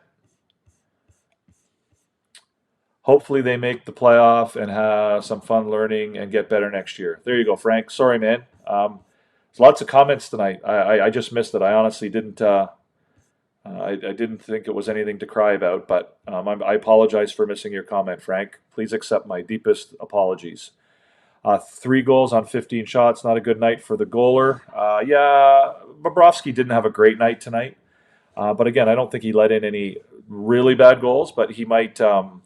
Hopefully they make the playoff and have some fun learning and get better next year. There you go, Frank. Sorry, man. There's lots of comments tonight. I just missed it. I honestly didn't. I didn't think it was anything to cry about, but I apologize for missing your comment, Frank. Please accept my deepest apologies. 3 goals on 15 shots. Not a good night for the goaler. Yeah, Bobrovsky didn't have a great night tonight. But again, I don't think he let in any really bad goals, but he might have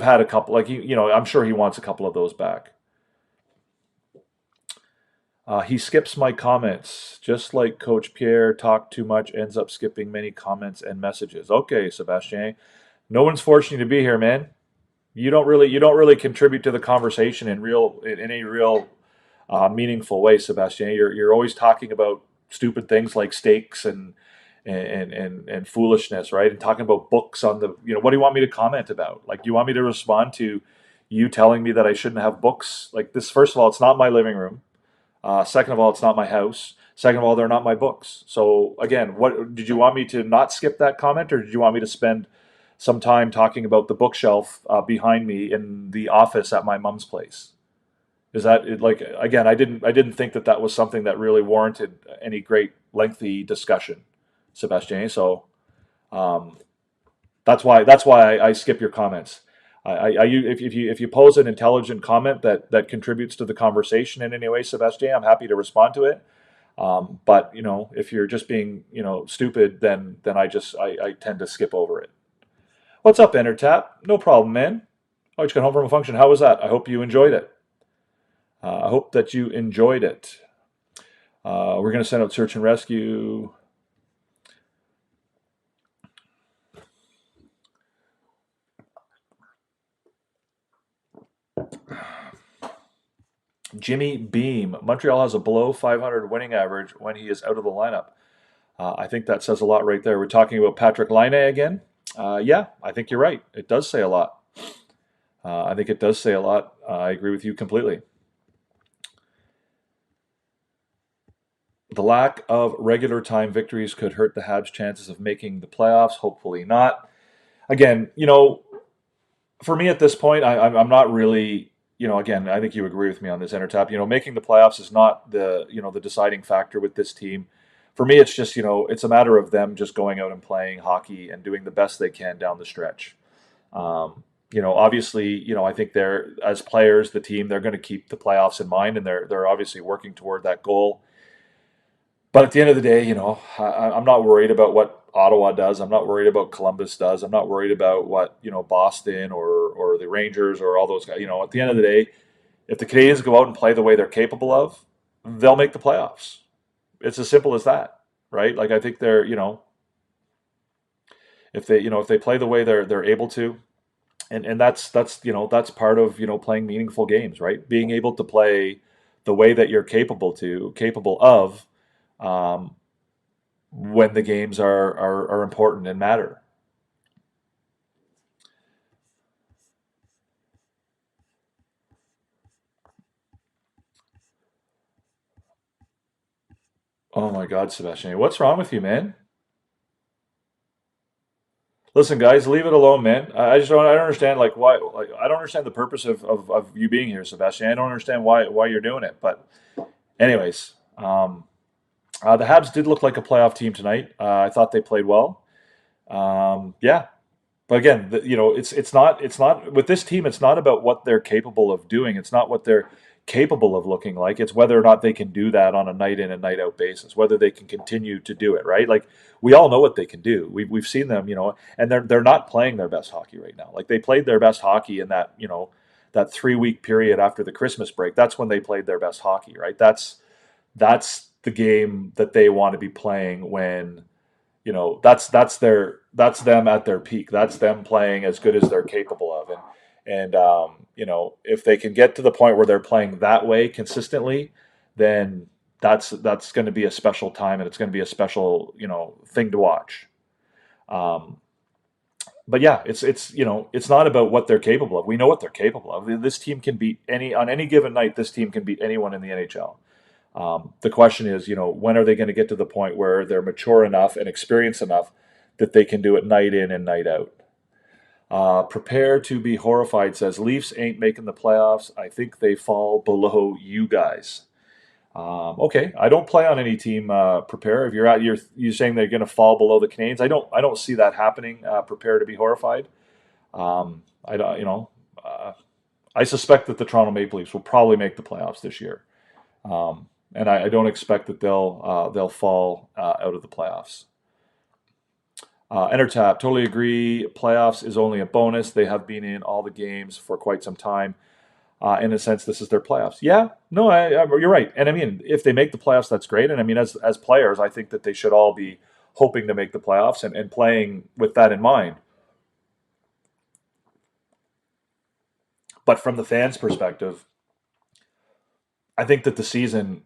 had a couple. I'm sure he wants a couple of those back. He skips my comments, just like Coach Pierre. Talked too much, ends up skipping many comments and messages. Okay, Sebastien. No one's forcing you to be here, man. You don't really contribute to the conversation in any real meaningful way, Sebastien. You're always talking about stupid things like steaks and foolishness, right? And talking about books on the what do you want me to comment about? Like, do you want me to respond to you telling me that I shouldn't have books? Like this, first of all, it's not my living room. Second of all, it's not my house. Second of all, they're not my books. So again, what did you want me to not skip that comment, or did you want me to spend some time talking about the bookshelf behind me in the office at my mom's place? Is that again? I didn't think that was something that really warranted any great lengthy discussion, Sebastien. So that's why I skip your comments. If you pose an intelligent comment that contributes to the conversation in any way, Sebastien, I'm happy to respond to it. But if you're just being stupid, then I tend to skip over it. What's up, Entertap? No problem, man. Oh, you just got home from a function. How was that? I hope you enjoyed it. I hope that you enjoyed it. We're going to send out search and rescue. Jimmy Beam. Montreal has a below 500 winning average when he is out of the lineup. I think that says a lot right there. We're talking about Patrick Laine again. Yeah, I think you're right. It does say a lot. I think it does say a lot. I agree with you completely. The lack of regular time victories could hurt the Habs' chances of making the playoffs. Hopefully not. Again, for me at this point, I'm not really, again, I think you agree with me on this, Entertap. Making the playoffs is not the deciding factor with this team. For me, it's just, it's a matter of them just going out and playing hockey and doing the best they can down the stretch. Obviously, I think they're, as players, the team, they're going to keep the playoffs in mind, and they're obviously working toward that goal. But at the end of the day, I'm not worried about what Ottawa does. I'm not worried about Columbus does. I'm not worried about what Boston or the Rangers or all those guys. At the end of the day, if the Canadians go out and play the way they're capable of, they'll make the playoffs. It's as simple as that, right? Like I think they're if they play the way they're able to, and that's part of playing meaningful games, right? Being able to play the way that you're capable of, um, when the games are important and matter. Oh my God, Sebastian, what's wrong with you, man? Listen, guys, leave it alone, man. I just don't. I don't understand like why. Like I don't understand the purpose of you being here, Sebastian. I don't understand why you're doing it. But anyways, the Habs did look like a playoff team tonight. I thought they played well. Yeah, but again, it's not with this team. It's not about what they're capable of doing. It's not what they're capable of looking like. It's whether or not they can do that on a night in and night out basis. Whether they can continue to do it, right? Like we all know what they can do. We've seen them, and they're not playing their best hockey right now. Like they played their best hockey in that 3 week period after the Christmas break. That's when they played their best hockey, right? That's the game that they want to be playing when that's them at their peak. That's them playing as good as they're capable of. And if they can get to the point where they're playing that way consistently, then that's going to be a special time, and it's going to be a special thing to watch. Um, but yeah, it's not about what they're capable of. We know what they're capable of. This team can beat on any given night. This team can beat anyone in the NHL. The question is, when are they going to get to the point where they're mature enough and experienced enough that they can do it night in and night out? Prepare to be horrified says Leafs ain't making the playoffs. I think they fall below you guys. Okay, I don't play on any team. Prepare if you're saying they're going to fall below the Canadiens. I don't see that happening. Prepare to be horrified. I don't. I suspect that the Toronto Maple Leafs will probably make the playoffs this year. And I don't expect that they'll fall out of the playoffs. Enter tap. Totally agree. Playoffs is only a bonus. They have been in all the games for quite some time. In a sense, this is their playoffs. Yeah, no, you're right. And I mean, if they make the playoffs, that's great. And I mean, as players, I think that they should all be hoping to make the playoffs and playing with that in mind. But from the fans' perspective, I think that the season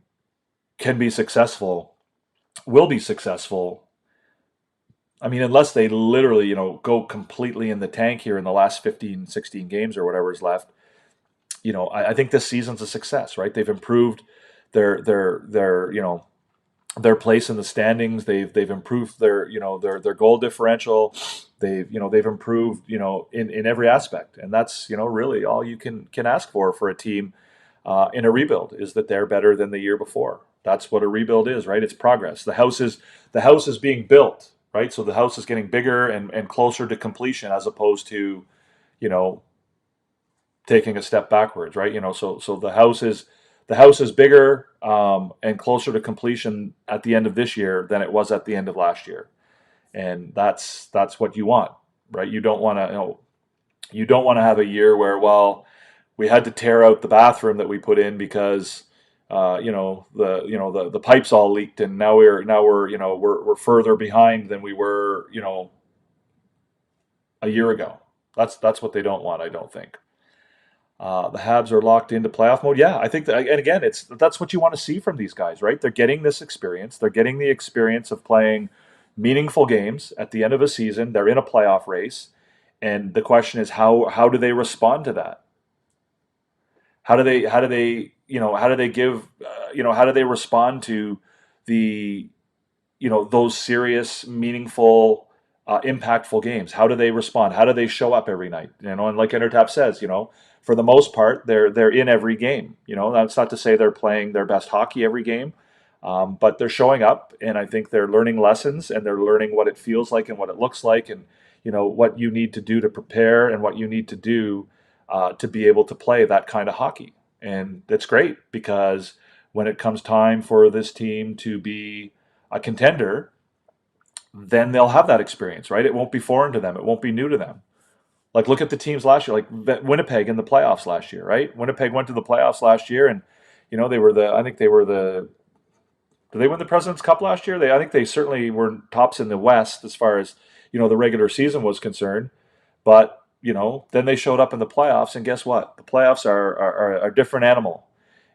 can be successful, will be successful. I mean, unless they literally, go completely in the tank here in the last 15, 16 games or whatever is left, I think this season's a success, right? They've improved their place in the standings. They've improved their goal differential. They've improved, in every aspect. And that's, really all you can ask for a team in a rebuild is that they're better than the year before. That's what a rebuild is, right? It's progress. The house is being built, right? So the house is getting bigger and closer to completion as opposed to, you know, taking a step backwards, right? So the house is bigger and closer to completion at the end of this year than it was at the end of last year, and that's what you want, right? You don't want to have a year where, well, we had to tear out the bathroom that we put in because the pipes all leaked, and now we're further behind than we were a year ago. That's what they don't want, I don't think. The Habs are locked into playoff mode. Yeah, I think that, and again, that's what you want to see from these guys, right? They're getting this experience. They're getting the experience of playing meaningful games at the end of a season. They're in a playoff race, and the question is how do they respond to that? How do they give how do they respond to the those serious, meaningful, impactful games? How do they respond? How do they show up every night? And like Intertap says, for the most part, they're in every game. That's not to say they're playing their best hockey every game, but they're showing up, and I think they're learning lessons, and they're learning what it feels like and what it looks like, and what you need to do to prepare and what you need to do to be able to play that kind of hockey. And that's great because when it comes time for this team to be a contender, then they'll have that experience, right? It won't be foreign to them. It won't be new to them. Like look at the teams last year, like Winnipeg in the playoffs last year, right? Winnipeg went to the playoffs last year, and they were the. I think they were the. Did they win the President's Cup last year? I think they certainly were tops in the West as far as the regular season was concerned. But then they showed up in the playoffs, and guess what? The playoffs are a different animal.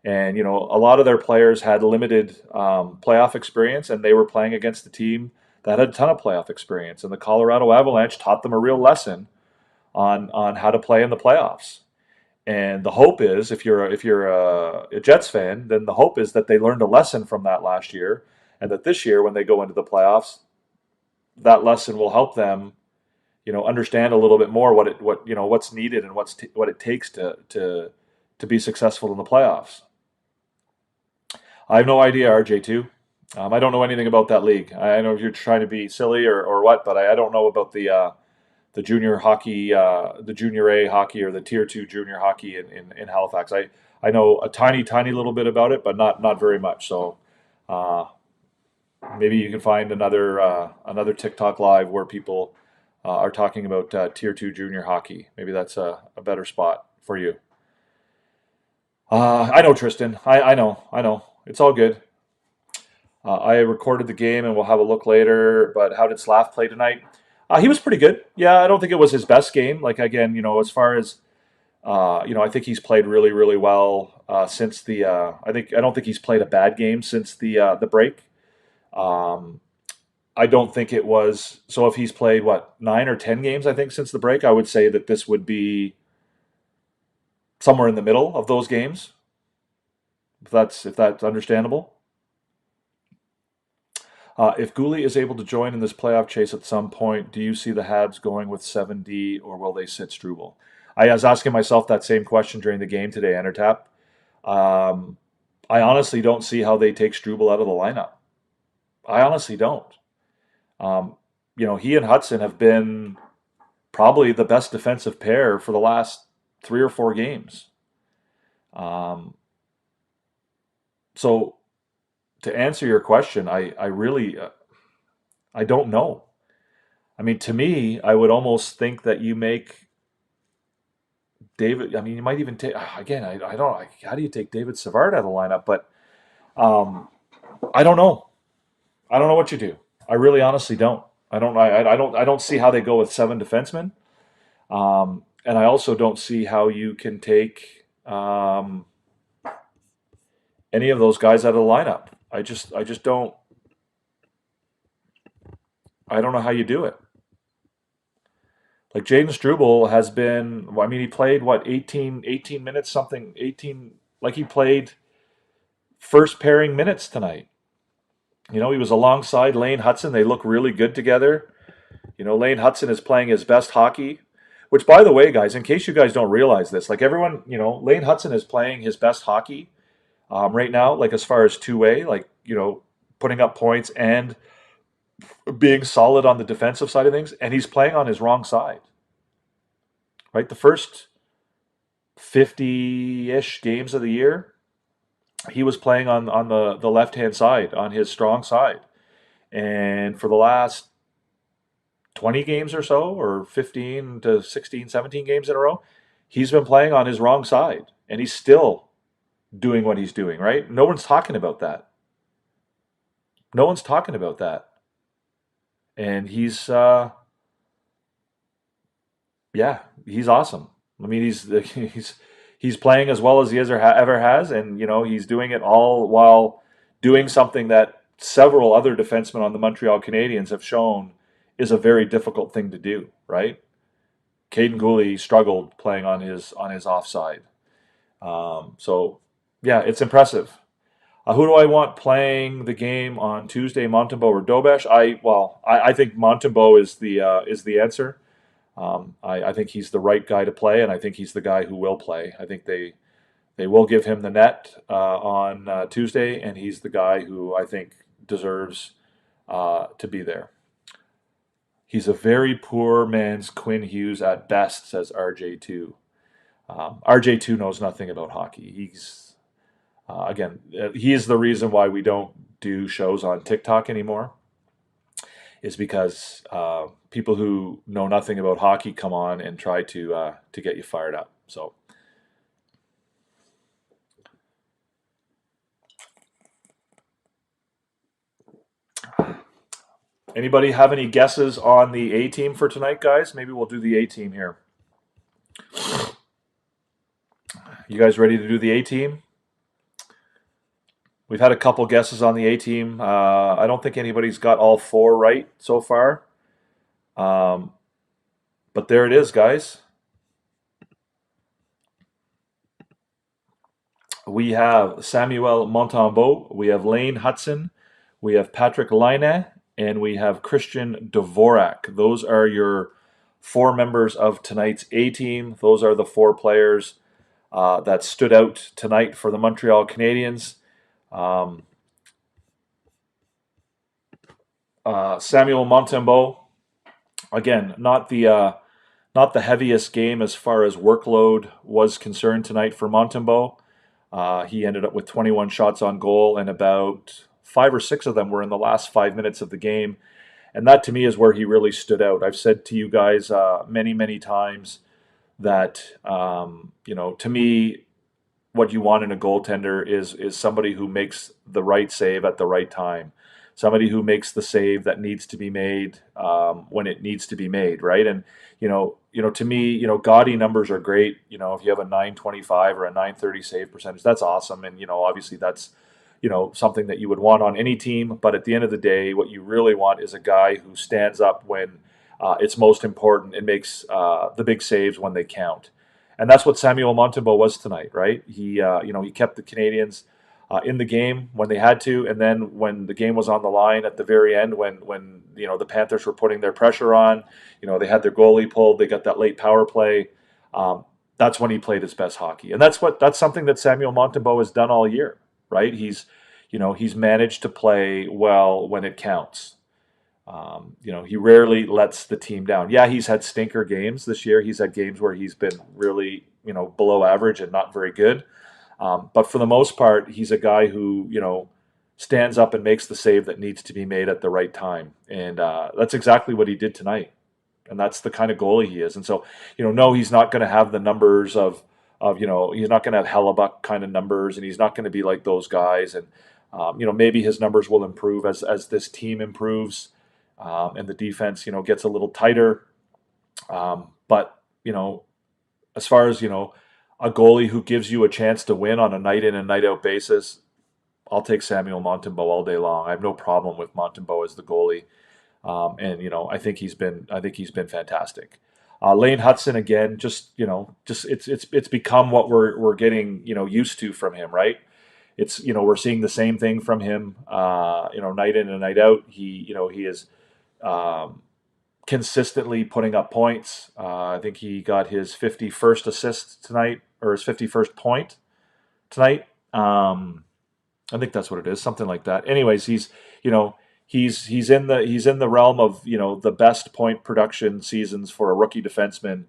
And a lot of their players had limited playoff experience, and they were playing against a team that had a ton of playoff experience. And the Colorado Avalanche taught them a real lesson on how to play in the playoffs. And the hope is, if you're a Jets fan, then the hope is that they learned a lesson from that last year, and that this year, when they go into the playoffs, that lesson will help them, understand a little bit more what's needed and what it takes to be successful in the playoffs. I have no idea, RJ2. I don't know anything about that league. I know if you're trying to be silly or what, but I don't know about the junior hockey, the junior A hockey, or the tier 2 junior hockey in Halifax. I know a tiny little bit about it, but not very much. So maybe you can find another TikTok live where people are talking about tier 2 junior hockey. Maybe that's a better spot for you. I know, Tristan. I know. It's all good. I recorded the game, and we'll have a look later. But how did Slav play tonight? He was pretty good. Yeah, I don't think it was his best game. Like again, as far as I think he's played really, really well since the. I don't think he's played a bad game since the break. I don't think it was. So if he's played 9 or 10 games, I think since the break, I would say that this would be somewhere in the middle of those games. If that's understandable. If Gouli is able to join in this playoff chase at some point, do you see the Habs going with 7D, or will they sit Struble? I was asking myself that same question during the game today, Entertap. I honestly don't see how they take Struble out of the lineup. I honestly don't. He and Hudson have been probably the best defensive pair for the last 3 or 4 games. So to answer your question, I really I don't know. I mean, to me, I would almost think that you make David. I mean, you might even take again. I don't. How do you take David Savard out of the lineup? But I don't know. I don't know what you do. I really, honestly don't. I don't. I don't see how they go with 7 defensemen. And I also don't see how you can take any of those guys out of the lineup. I just don't. I don't know how you do it. Like Jaden Struble has been. I mean, he played 18 minutes something. 18. Like he played first pairing minutes tonight. He was alongside Lane Hudson. They look really good together. Lane Hudson is playing his best hockey. Which, by the way, guys, in case you guys don't realize this, like everyone, Lane Hudson is playing his best hockey right now. Like as far as two-way, like putting up points and being solid on the defensive side of things, and he's playing on his wrong side. Right, the first 50-ish games of the year, he was playing on the left-hand side, on his strong side. And for the last 20 games or so, or 15 to 16, 17 games in a row, he's been playing on his wrong side. And he's still doing what he's doing, right? No one's talking about that. No one's talking about that. And he's, he's awesome. I mean, he's playing as well as he ever has, and he's doing it all while doing something that several other defensemen on the Montreal Canadiens have shown is a very difficult thing to do. Right? Caden Gouli struggled playing on his offside. So yeah, it's impressive. Who do I want playing the game on Tuesday, Montembeault or Dobesh? I think Montembeault is the answer. I think he's the right guy to play, and I think he's the guy who will play. I think they will give him the net on Tuesday, and he's the guy who I think deserves to be there. He's a very poor man's Quinn Hughes at best, says RJ2. RJ2 knows nothing about hockey. Again, he is the reason why we don't do shows on TikTok anymore, is because people who know nothing about hockey come on and try to get you fired up. So, anybody have any guesses on the A team for tonight, guys? Maybe we'll do the A team here. You guys ready to do the A team? We've had a couple guesses on the A team. I don't think anybody's got all four right so far. But there it is, guys. We have Samuel Montembeault, we have Lane Hudson, we have Patrick Laine, and we have Christian Dvorak. Those are your four members of tonight's A team. Those are the four players that stood out tonight for the Montreal Canadiens. Samuel Montembeault, again, not the heaviest game as far as workload was concerned tonight for Montembeault. He ended up with 21 shots on goal, and about 5 or 6 of them were in the last 5 minutes of the game. And that, to me, is where he really stood out. I've said to you guys many, many times that, to me, what you want in a goaltender is somebody who makes the right save at the right time. Somebody who makes the save that needs to be made when it needs to be made, right? And to me, gaudy numbers are great. If you have a 925 or a 930 save percentage, that's awesome. And obviously that's something that you would want on any team. But at the end of the day, what you really want is a guy who stands up when it's most important and makes the big saves when they count. And that's what Samuel Montembeault was tonight, right? He kept the Canadiens in the game when they had to, and then when the game was on the line at the very end, when the Panthers were putting their pressure on, they had their goalie pulled, they got that late power play. That's when he played his best hockey, and that's something that Samuel Montembeault has done all year, right? He's managed to play well when it counts. He rarely lets the team down. Yeah, he's had stinker games this year. He's had games where he's been really below average and not very good. But for the most part, he's a guy who, stands up and makes the save that needs to be made at the right time. And that's exactly what he did tonight. And that's the kind of goalie he is. And so, no, he's not going to have the numbers of he's not going to have Hellebuck kind of numbers, and he's not going to be like those guys. And, maybe his numbers will improve as this team improves and the defense, gets a little tighter. But, as far as, a goalie who gives you a chance to win on a night in and night out basis, I'll take Samuel Montembeault all day long. I have no problem with Montembeault as the goalie, and I think he's been fantastic. Lane Hudson again, it's become what we're getting used to from him, right? It's we're seeing the same thing from him, night in and night out. He is consistently putting up points. I think he got his 51st assist tonight, or his 51st point tonight. I think that's what it is, something like that. Anyways, he's in the realm of the best point production seasons for a rookie defenseman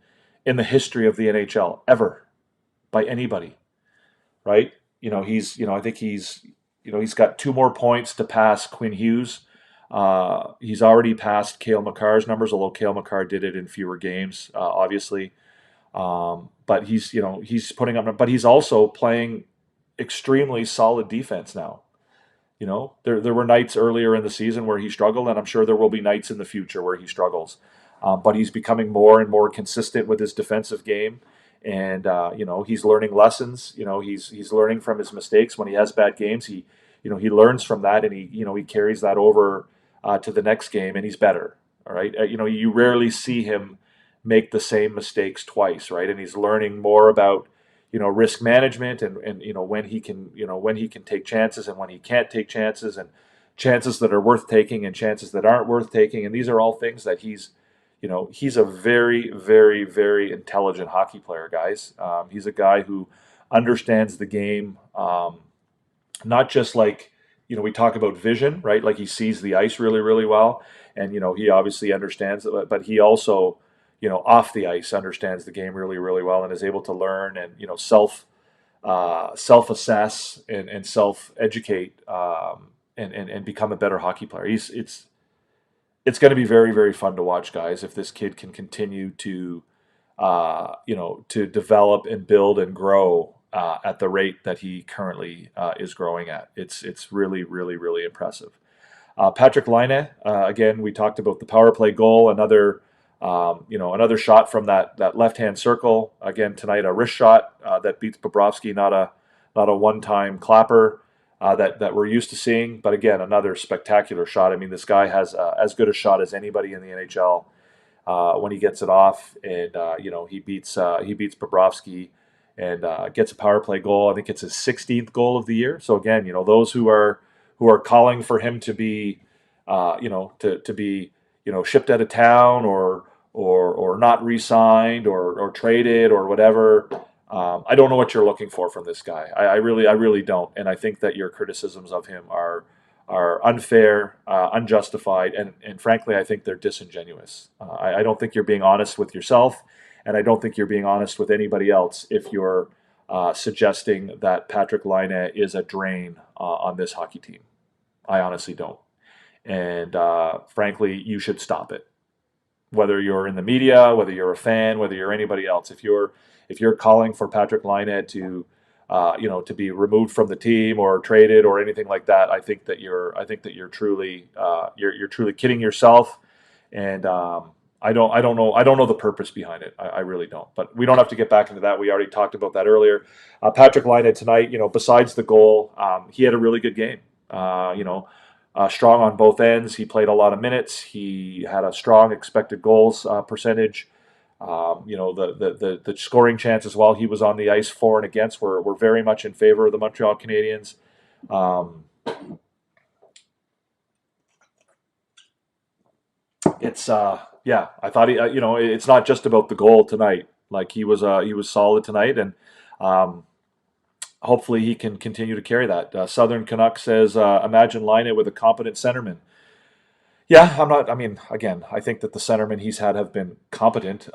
in the history of the NHL ever by anybody, right? I think he's got 2 more points to pass Quinn Hughes. He's already passed Cale Makar's numbers, although Cale Makar did it in fewer games, obviously. But he's putting up, but he's also playing extremely solid defense now. There were nights earlier in the season where he struggled, and I'm sure there will be nights in the future where he struggles. But he's becoming more and more consistent with his defensive game, and he's learning lessons. He's learning from his mistakes when he has bad games. He learns from that, and he carries that over to the next game, and he's better. All right, you rarely see him make the same mistakes twice, right? And he's learning more about risk management and when he can take chances and when he can't take chances, and chances that are worth taking and chances that aren't worth taking. And these are all things that he's a very, very, very intelligent hockey player, guys. He's a guy who understands the game, not just like we talk about vision, right? Like he sees the ice really, really well, and he obviously understands it, but he also off the ice understands the game really, really well and is able to learn and self self-assess and self-educate and become a better hockey player. It's going to be very, very fun to watch, guys, if this kid can continue to to develop and build and grow at the rate that he currently is growing at. It's really, really, really impressive. Patrick Laine, again, we talked about the power play goal, another shot from that left-hand circle. Again, tonight, a wrist shot that beats Bobrovsky, not a one-time clapper that we're used to seeing. But again, another spectacular shot. I mean, this guy has as good a shot as anybody in the NHL when he gets it off, and he beats Bobrovsky and gets a power play goal. I think it's his 16th goal of the year. So again, those who are calling for him to be, to be, shipped out of town or not re-signed or traded or whatever. I don't know what you're looking for from this guy. I really don't. And I think that your criticisms of him are unfair, unjustified, and frankly, I think they're disingenuous. I don't think you're being honest with yourself, and I don't think you're being honest with anybody else if you're suggesting that Patrick Laine is a drain on this hockey team. I honestly don't. And frankly, you should stop it. Whether you're in the media, whether you're a fan, whether you're anybody else, if you're calling for Patrick Laine to to be removed from the team or traded or anything like that, I think that you're truly you're truly kidding yourself. And I don't know the purpose behind it. I really don't. But we don't have to get back into that. We already talked about that earlier. Patrick Laine tonight, besides the goal, he had a really good game. Strong on both ends. He played a lot of minutes. He had a strong expected goals percentage. The scoring chances while he was on the ice for and against were very much in favor of the Montreal Canadiens. I thought it's not just about the goal tonight. Like he was solid tonight, and hopefully he can continue to carry that. Southern Canuck says, imagine Laine with a competent centerman. Yeah, I think that the centermen he's had have been competent.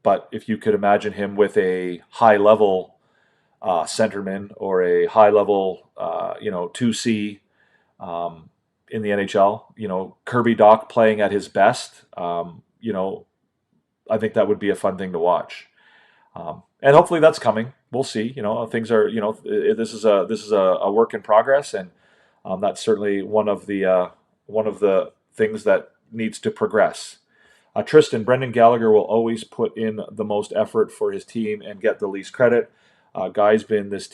But if you could imagine him with a high-level centerman or a high-level, 2C in the NHL, Kirby Dach playing at his best, I think that would be a fun thing to watch. And hopefully that's coming. We'll see. Things are. This is a work in progress, and that's certainly one of the things that needs to progress. Tristan, Brendan Gallagher will always put in the most effort for his team and get the least credit. Guy's been with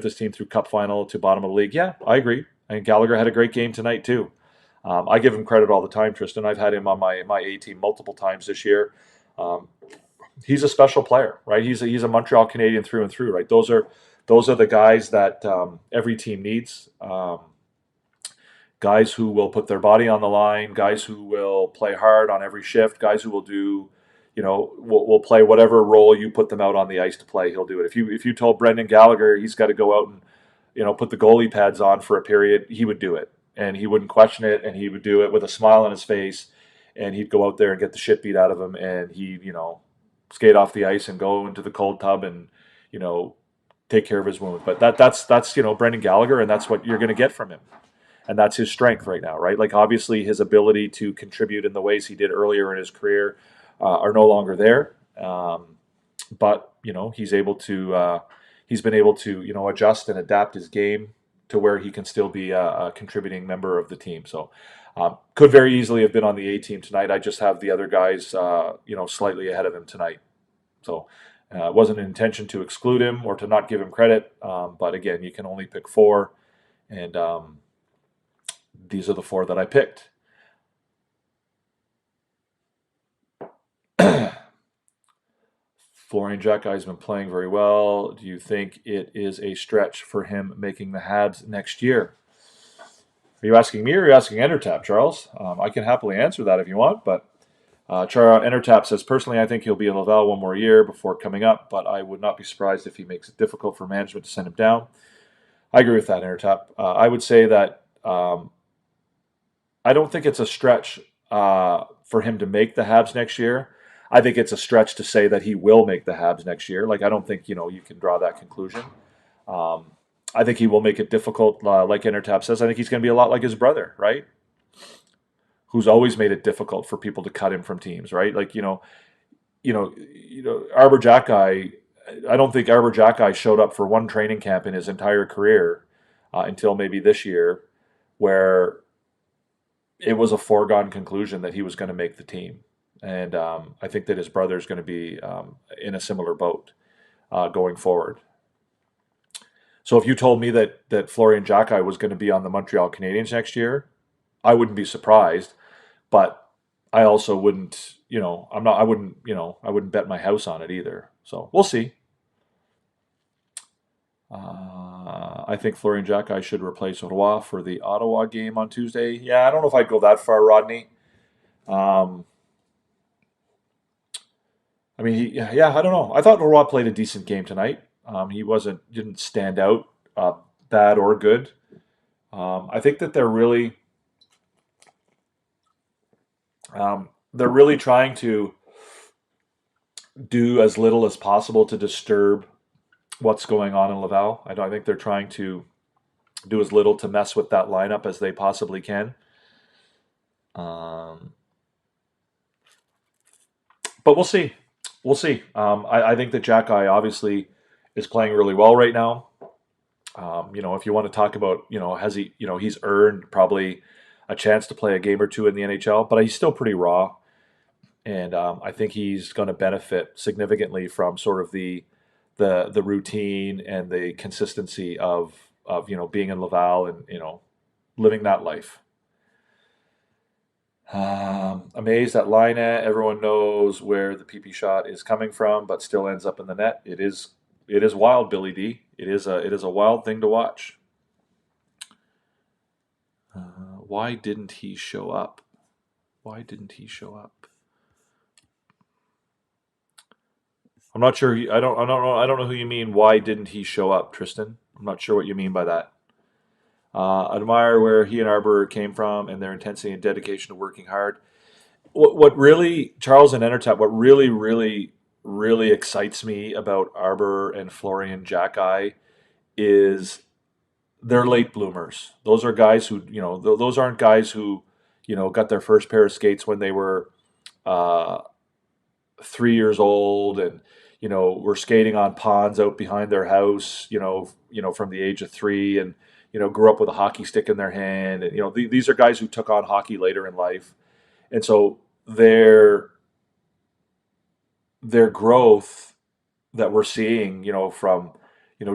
this team through Cup final to bottom of the league. Yeah, I agree. I think Gallagher had a great game tonight too. I give him credit all the time, Tristan. I've had him on my A team multiple times this year. He's a special player, right? He's a Montreal Canadian through and through, right? Those are the guys that every team needs. Guys who will put their body on the line, guys who will play hard on every shift, guys who will do, will play whatever role you put them out on the ice to play. He'll do it. If you told Brendan Gallagher he's got to go out and put the goalie pads on for a period, he would do it, and he wouldn't question it, and he would do it with a smile on his face, and he'd go out there and get the shit beat out of him, and he'd skate off the ice and go into the cold tub and take care of his wound. But that's Brendan Gallagher, and that's what you're going to get from him. And that's his strength right now, right? Like, obviously, his ability to contribute in the ways he did earlier in his career are no longer there. But he's been able to adjust and adapt his game to where he can still be a contributing member of the team. So could very easily have been on the A team tonight. I just have the other guys, slightly ahead of him tonight. So it wasn't an intention to exclude him or to not give him credit. But again, you can only pick four, and these are the four that I picked. Florian Jack has been playing very well. Do you think it is a stretch for him making the Habs next year? Are you asking me or are you asking Entertap, Charles? I can happily answer that if you want, but Entertap says, personally, I think he'll be in Laval one more year before coming up, but I would not be surprised if he makes it difficult for management to send him down. I agree with that, Entertap. I would say that I don't think it's a stretch for him to make the Habs next year. I think it's a stretch to say that he will make the Habs next year. Like, I don't think, you can draw that conclusion. Um, I think he will make it difficult, like Intertap says. I think he's going to be a lot like his brother, right? Who's always made it difficult for people to cut him from teams, right? Like, Arbor Jackeye. I don't think Arbor Jackeye showed up for one training camp in his entire career until maybe this year, where it was a foregone conclusion that he was going to make the team. And I think that his brother is going to be in a similar boat going forward. So if you told me that Florian Jackeye was going to be on the Montreal Canadiens next year, I wouldn't be surprised. But I also wouldn't, I wouldn't bet my house on it either. So we'll see. I think Florian Jackeye should replace Roy for the Ottawa game on Tuesday. Yeah, I don't know if I'd go that far, Rodney. I mean, I don't know. I thought Roy played a decent game tonight. He didn't stand out bad or good. I think that they're really trying to do as little as possible to disturb what's going on in Laval. I think they're trying to do as little to mess with that lineup as they possibly can. But we'll see. We'll see. I think that Jackeye obviously is playing really well right now. If you want to talk about, has he, he's earned probably a chance to play a game or two in the NHL, but he's still pretty raw. And I think he's going to benefit significantly from sort of the routine and the consistency of being in Laval and living that life. Amazed at Line. Everyone knows where the PP shot is coming from, but still ends up in the net. It is wild, Billy D. It is a wild thing to watch. Why didn't he show up? Why didn't he show up? I'm not sure. I don't know who you mean. Why didn't he show up, Tristan? I'm not sure what you mean by that. Admire where he and Arbor came from and their intensity and dedication to working hard. What really, Charles and Entertap, what really, really, really excites me about Arbor and Florian Jackeye is they're late bloomers. Those are guys who, those aren't guys who, got their first pair of skates when they were 3 years old and, were skating on ponds out behind their house, from the age of 3 and, grew up with a hockey stick in their hand. And, these are guys who took on hockey later in life. And so their growth that we're seeing, from,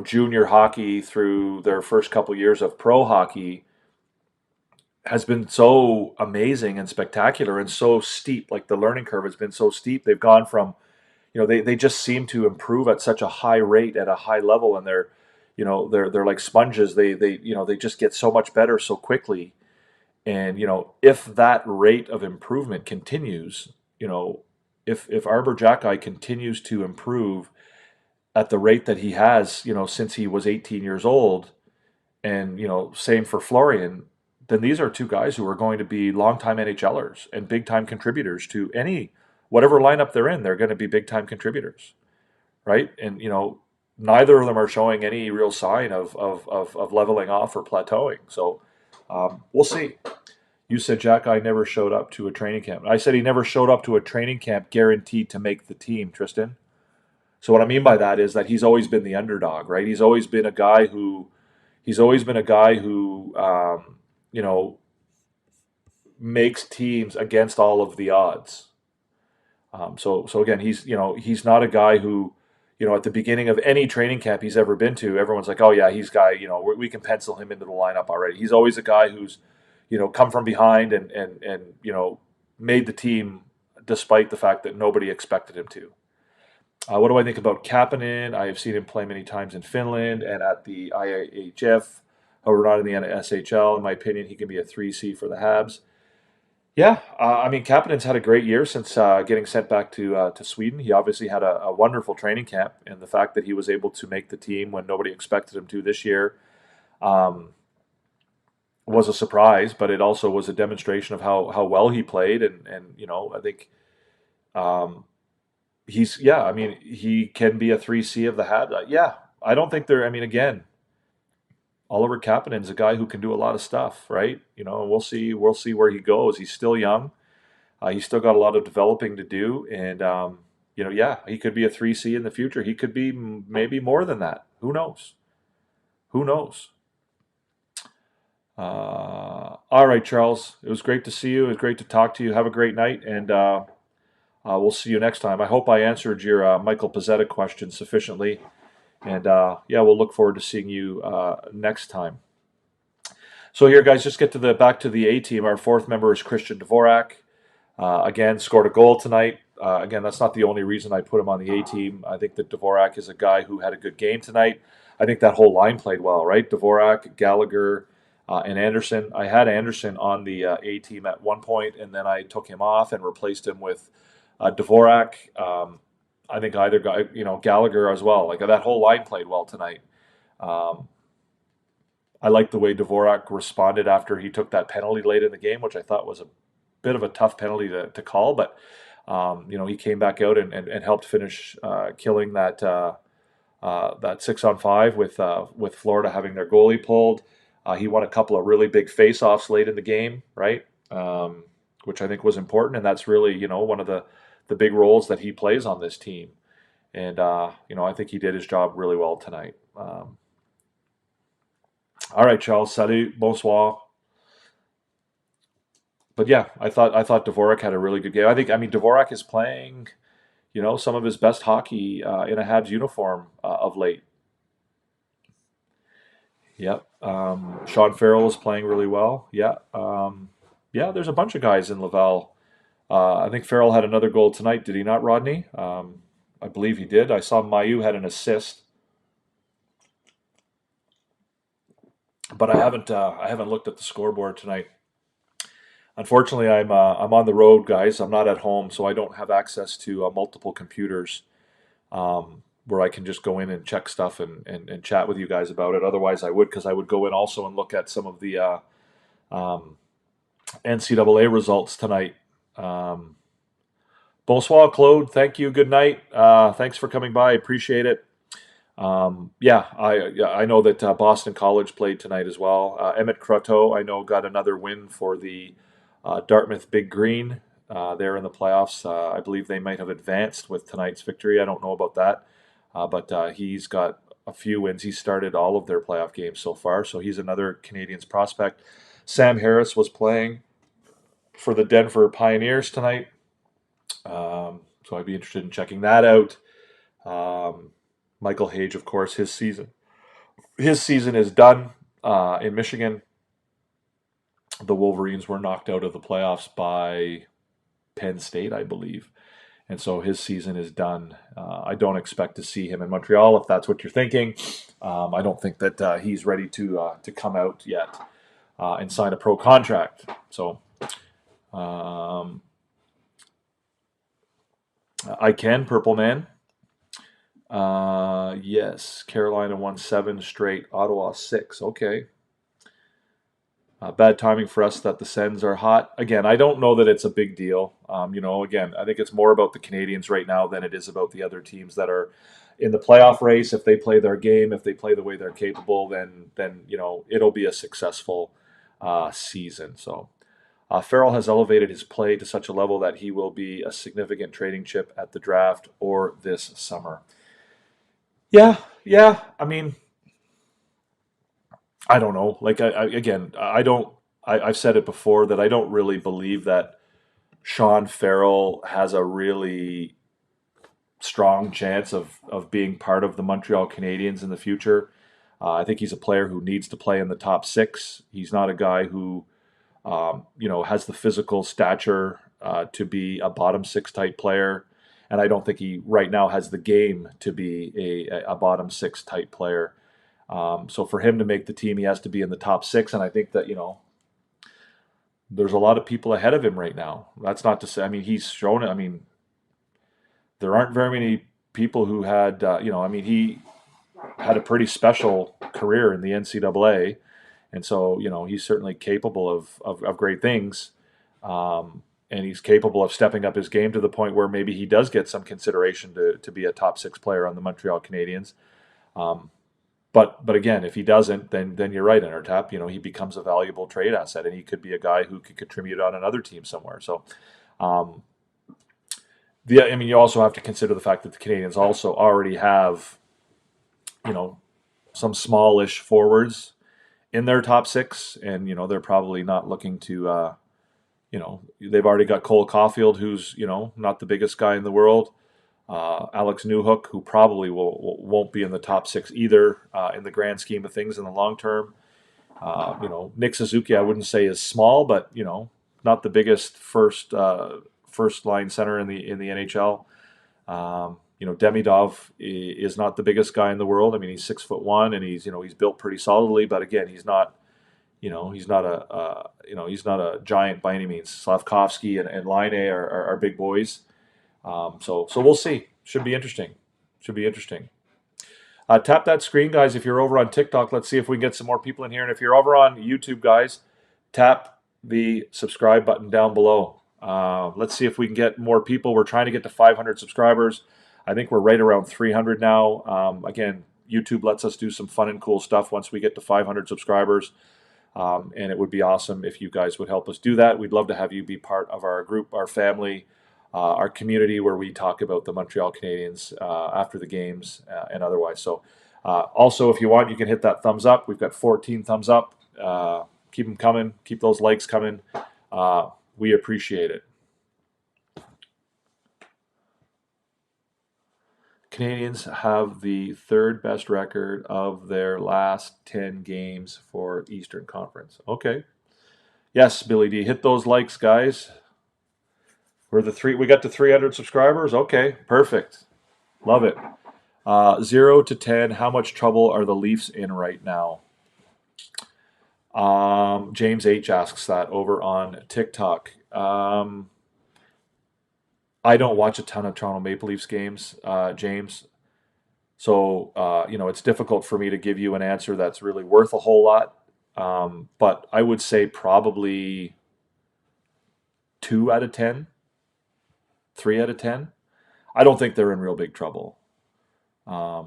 junior hockey through their first couple years of pro hockey has been so amazing and spectacular and so steep. Like the learning curve has been so steep. They've gone from, they just seem to improve at such a high rate at a high level, and they're like sponges. They just get so much better so quickly. And, if that rate of improvement continues, if Arbor Jackeye continues to improve at the rate that he has, since he was 18 years old, and, same for Florian, then these are two guys who are going to be longtime NHLers and big-time contributors to whatever lineup they're in. They're going to be big-time contributors, right? And, neither of them are showing any real sign of leveling off or plateauing. So we'll see. You said Jackeye never showed up to a training camp. I said he never showed up to a training camp guaranteed to make the team, Tristan. So what I mean by that is that he's always been the underdog, right? He's always been a guy who makes teams against all of the odds. So again, he's not a guy who, at the beginning of any training camp he's ever been to, everyone's like, oh yeah, he's guy, we can pencil him into the lineup already. He's always a guy who's, come from behind and made the team despite the fact that nobody expected him to. What do I think about Kapanen? I have seen him play many times in Finland and at the IHF. However, not in the SHL. In my opinion, he can be a 3C for the Habs. Yeah, Kapanen's had a great year since getting sent back to Sweden. He obviously had a wonderful training camp, and the fact that he was able to make the team when nobody expected him to this year was a surprise, but it also was a demonstration of how well he played. And I think I mean, he can be a 3C of the hat. Yeah, I don't think they're. I mean, again, Oliver Kapanen's a guy who can do a lot of stuff, right? We'll see. We'll see where he goes. He's still young. He's still got a lot of developing to do, and yeah, he could be a 3C in the future. He could be maybe more than that. Who knows? Who knows? All right, Charles. It was great to see you. It was great to talk to you. Have a great night, and we'll see you next time. I hope I answered your Michael Pizzetta question sufficiently, and yeah, we'll look forward to seeing you next time. So here, guys, just get to back to the A team. Our fourth member is Christian Dvorak. Again, scored a goal tonight. Again, that's not the only reason I put him on the A team. I think that Dvorak is a guy who had a good game tonight. I think that whole line played well, right? Dvorak, Gallagher, and Anderson. I had Anderson on the A team at one point, and then I took him off and replaced him with Dvorak. I think either guy, Gallagher as well. Like that whole line played well tonight. I liked the way Dvorak responded after he took that penalty late in the game, which I thought was a bit of a tough penalty to call, but he came back out and helped finish killing that 6-on-5 with Florida having their goalie pulled. He won a couple of really big face-offs late in the game, right? Which I think was important, and that's really one of the big roles that he plays on this team. And I think he did his job really well tonight. All right, Charles. Salut, bonsoir. But yeah, I thought Dvorak had a really good game. I mean, Dvorak is playing, some of his best hockey in a Habs uniform of late. Yep. Sean Farrell is playing really well. Yeah. Yeah, there's a bunch of guys in Laval. I think Farrell had another goal tonight. Did he not, Rodney? I believe he did. I saw Mayu had an assist. But I haven't looked at the scoreboard tonight. Unfortunately, I'm on the road, guys. I'm not at home, so I don't have access to multiple computers where I can just go in and check stuff and chat with you guys about it. Otherwise, I would, because I would go in also and look at some of the NCAA results tonight. Bonsoir, Claude. Thank you. Good night. Thanks for coming by. Appreciate it. Yeah, I know that Boston College played tonight as well. Emmett Croteau, I know, got another win for the Dartmouth Big Green. They're in the playoffs. I believe they might have advanced with tonight's victory. I don't know about that, but he's got a few wins. He started all of their playoff games so far, so he's another Canadiens prospect. Sam Harris was playing for the Denver Pioneers tonight, so I'd be interested in checking that out. Michael Hage, of course, his season is done in Michigan. The Wolverines were knocked out of the playoffs by Penn State, I believe, and so his season is done. I don't expect to see him in Montreal, if that's what you're thinking. I don't think that he's ready to come out yet and sign a pro contract. So I can, Purple Man. Yes, Carolina won 7 straight, Ottawa 6. Okay. Bad timing for us that the Sens are hot. Again, I don't know that it's a big deal. Again, I think it's more about the Canadiens right now than it is about the other teams that are in the playoff race. If they play their game, if they play the way they're capable, then it'll be a successful season. So Farrell has elevated his play to such a level that he will be a significant trading chip at the draft or this summer. Yeah. I mean, I don't know. Like I've said it before that I don't really believe that Sean Farrell has a really strong chance of being part of the Montreal Canadiens in the future. I think he's a player who needs to play in the top 6. He's not a guy who, has the physical stature to be a bottom 6 type player. And I don't think he right now has the game to be a bottom 6 type player. So for him to make the team, he has to be in the top 6. And I think that, there's a lot of people ahead of him right now. That's not to say, I mean, he's shown it. I mean, there aren't very many people who had, he had a pretty special career in the NCAA. And so, he's certainly capable of great things. and he's capable of stepping up his game to the point where maybe he does get some consideration to be a top 6 player on the Montreal Canadiens. But again, if he doesn't, then you're right, Intertap. He becomes a valuable trade asset, and he could be a guy who could contribute on another team somewhere. So, you also have to consider the fact that the Canadiens also already have, some smallish forwards in their top 6, and they're probably not looking to. They've already got Cole Caulfield, who's not the biggest guy in the world. Alex Newhook, who probably won't be in the top 6 either in the grand scheme of things in the long term. Nick Suzuki, I wouldn't say is small, but not the biggest first line center in the NHL. Demidov is not the biggest guy in the world. I mean, he's 6'1", and he's built pretty solidly, but again, he's not a giant by any means. Slavkovsky and Line are big boys. So we'll see. Should be interesting. Tap that screen, guys. If you're over on TikTok, let's see if we can get some more people in here. And if you're over on YouTube, guys, tap the subscribe button down below. Let's see if we can get more people. We're trying to get to 500 subscribers. I think we're right around 300 now. Again, YouTube lets us do some fun and cool stuff once we get to 500 subscribers. And it would be awesome if you guys would help us do that. We'd love to have you be part of our group, our family, our community, where we talk about the Montreal Canadiens after the games and otherwise. So also, if you want, you can hit that thumbs up. We've got 14 thumbs up. Keep them coming. Keep those likes coming. We appreciate it. Canadiens have the 3rd best record of their last 10 games for Eastern Conference. Okay. Yes, Billy D. Hit those likes, guys. We got to 300 subscribers. Okay, perfect. Love it. 0 to 10. How much trouble are the Leafs in right now? James H asks that over on TikTok. I don't watch a ton of Toronto Maple Leafs games, James. So it's difficult for me to give you an answer that's really worth a whole lot. But I would say probably 2 out of 10. 3 out of 10. I don't think they're in real big trouble. Yeah,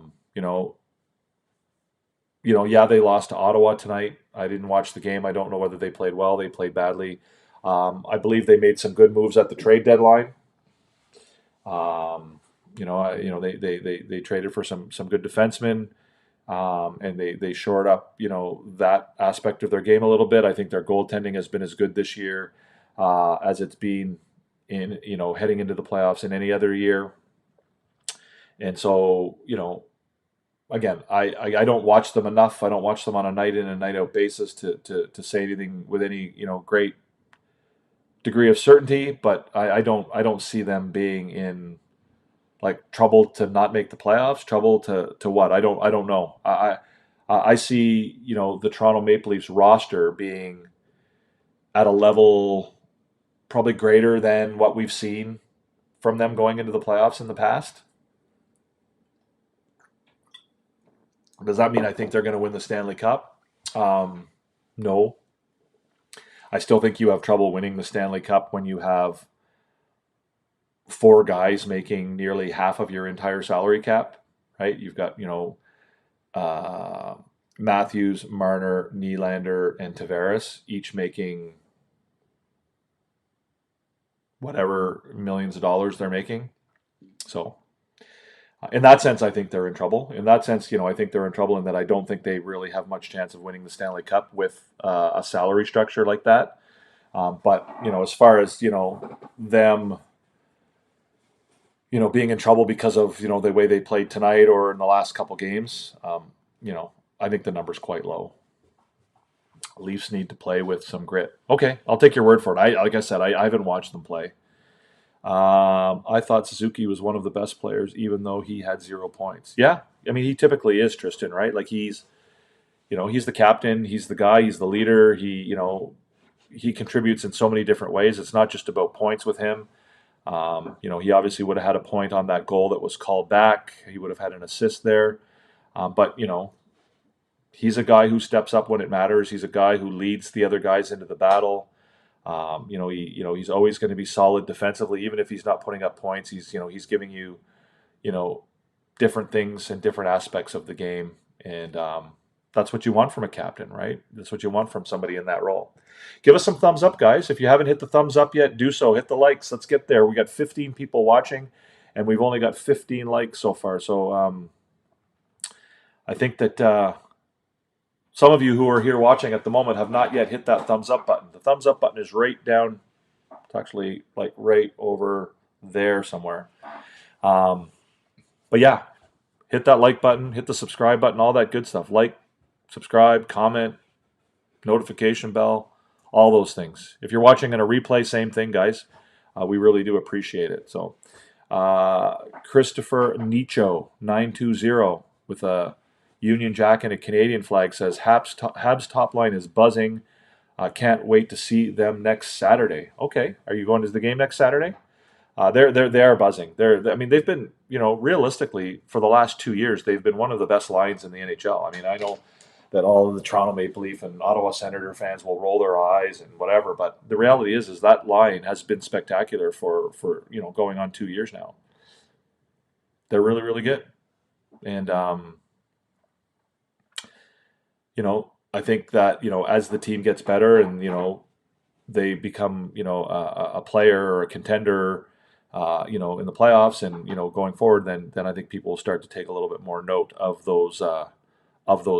they lost to Ottawa tonight. I didn't watch the game. I don't know whether they played well. They played badly. I believe they made some good moves at the trade deadline. They traded for some good defensemen, and they shored up that aspect of their game a little bit. I think their goaltending has been as good this year as it's been in heading into the playoffs in any other year. And so again, I don't watch them enough. I don't watch them on a night in and night out basis to say anything with any great degree of certainty. But I don't see them being in like trouble to not make the playoffs. Trouble to what? I don't know. I see the Toronto Maple Leafs roster being at a level probably greater than what we've seen from them going into the playoffs in the past. Does that mean I think they're going to win the Stanley Cup? No. I still think you have trouble winning the Stanley Cup when you have 4 guys making nearly half of your entire salary cap, right? You've got, Matthews, Marner, Nylander, and Tavares, each making whatever millions of dollars they're making. So in that sense, I think they're in trouble. In that sense, I think they're in trouble in that I don't think they really have much chance of winning the Stanley Cup with a salary structure like that. But, as far as, them, being in trouble because of, the way they played tonight or in the last couple games, I think the number's quite low. Leafs need to play with some grit. Okay, I'll take your word for it. Like I said, I haven't watched them play. I thought Suzuki was one of the best players, even though he had 0 points. Yeah, I mean, he typically is, Tristan, right? Like he's the captain, he's the guy, he's the leader. He contributes in so many different ways. It's not just about points with him. He obviously would have had a point on that goal that was called back. He would have had an assist there. But he's a guy who steps up when it matters. He's a guy who leads the other guys into the battle. He's always going to be solid defensively, even if he's not putting up points. He's giving you, different things and different aspects of the game, and that's what you want from a captain, right? That's what you want from somebody in that role. Give us some thumbs up, guys. If you haven't hit the thumbs up yet, do so. Hit the likes. Let's get there. We got 15 people watching, and we've only got 15 likes so far. So I think that some of you who are here watching at the moment have not yet hit that thumbs up button. The thumbs up button is right down. It's actually like right over there somewhere. But yeah, hit that like button, hit the subscribe button, all that good stuff. Like, subscribe, comment, notification bell, all those things. If you're watching in a replay, same thing, guys. We really do appreciate it. So, Christopher Nicho 920 with a Union Jack and a Canadian flag says Habs top line is buzzing. Can't wait to see them next Saturday. Okay, are you going to the game next Saturday? They are buzzing. They've been, realistically for the last 2 years, they've been one of the best lines in the NHL. I mean, I know that all of the Toronto Maple Leaf and Ottawa Senator fans will roll their eyes and whatever, but the reality is that line has been spectacular for going on 2 years now. They're really, really good, and I think that as the team gets better and they become a player or a contender. In the playoffs and going forward, then I think people will start to take a little bit more note of those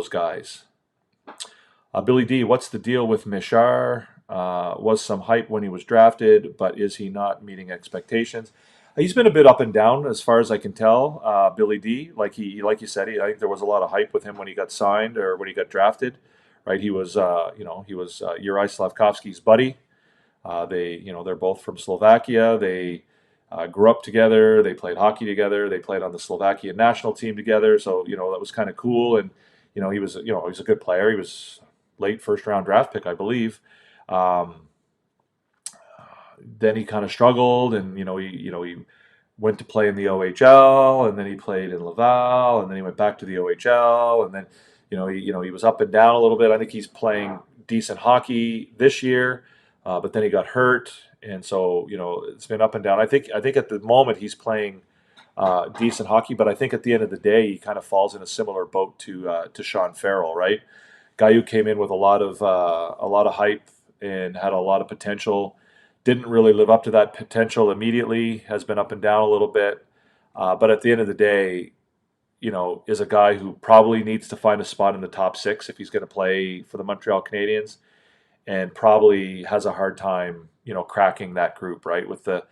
guys. Billy D, what's the deal with Mishar? Was some hype when he was drafted, but is he not meeting expectations? He's been a bit up and down as far as I can tell. Billy D, like you said, I think there was a lot of hype with him when he got signed or when he got drafted. Right, he was Juraj Slafkovsky's buddy. They're both from Slovakia. They grew up together. They played hockey together. They played on the Slovakian national team together. So that was kind of cool. And he was a good player. He was late first round draft pick, I believe. Then he kind of struggled, and he went to play in the OHL, and then he played in Laval, and then he went back to the OHL, and then he was up and down a little bit. I think he's playing decent hockey this year, but then he got hurt. And so, it's been up and down. I think at the moment he's playing decent hockey, but I think at the end of the day he kind of falls in a similar boat to Sean Farrell, right? Guy who came in with a lot of hype and had a lot of potential, didn't really live up to that potential immediately. Has been up and down a little bit, but at the end of the day, is a guy who probably needs to find a spot in the top 6 if he's going to play for the Montreal Canadiens, and probably has a hard time cracking that group, right? With the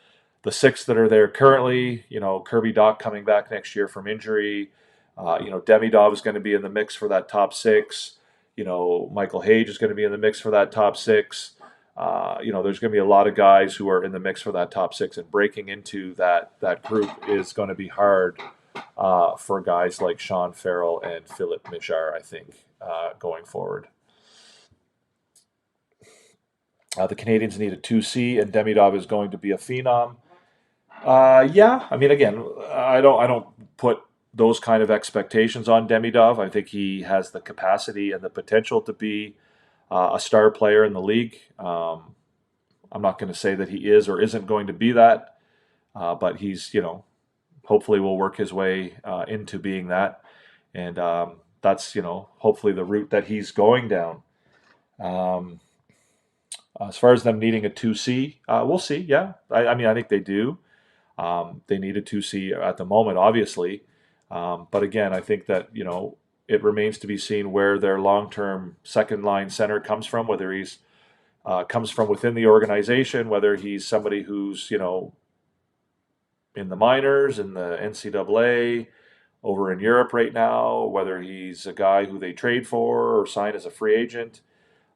6 that are there currently, Kirby Dach coming back next year from injury, Demidov is going to be in the mix for that top 6, Michael Hage is going to be in the mix for that top 6, there's going to be a lot of guys who are in the mix for that top 6, and breaking into that group is going to be hard for guys like Sean Farrell and Philip Mishar, I think, going forward. The Canadiens need a 2C, and Demidov is going to be a phenom. Yeah, I mean, again, I don't put those kind of expectations on Demidov. I think he has the capacity and the potential to be a star player in the league. I'm not going to say that he is or isn't going to be that, but he's, hopefully will work his way into being that, and that's hopefully the route that he's going down. As far as them needing a 2C, we'll see. Yeah, I mean, I think they do. They need a 2C at the moment, obviously. But again, I think that, it remains to be seen where their long-term second-line center comes from, whether he's comes from within the organization, whether he's somebody who's, in the minors, in the NCAA, over in Europe right now, whether he's a guy who they trade for or sign as a free agent.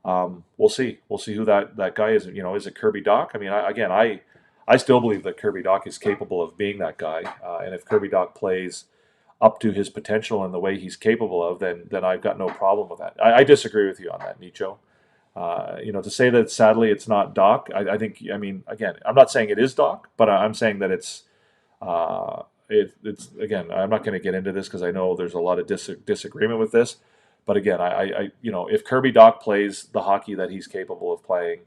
We'll see. We'll see who that guy is. Is it Kirby Dach? I mean, I still believe that Kirby Dach is capable of being that guy. And if Kirby Dach plays up to his potential and the way he's capable of, then I've got no problem with that. I disagree with you on that, Nicho. To say that sadly it's not Dach, I think, again, I'm not saying it is Dach, but I'm saying that it's again, I'm not going to get into this because I know there's a lot of disagreement with this. But again, if Kirby Dach plays the hockey that he's capable of playing,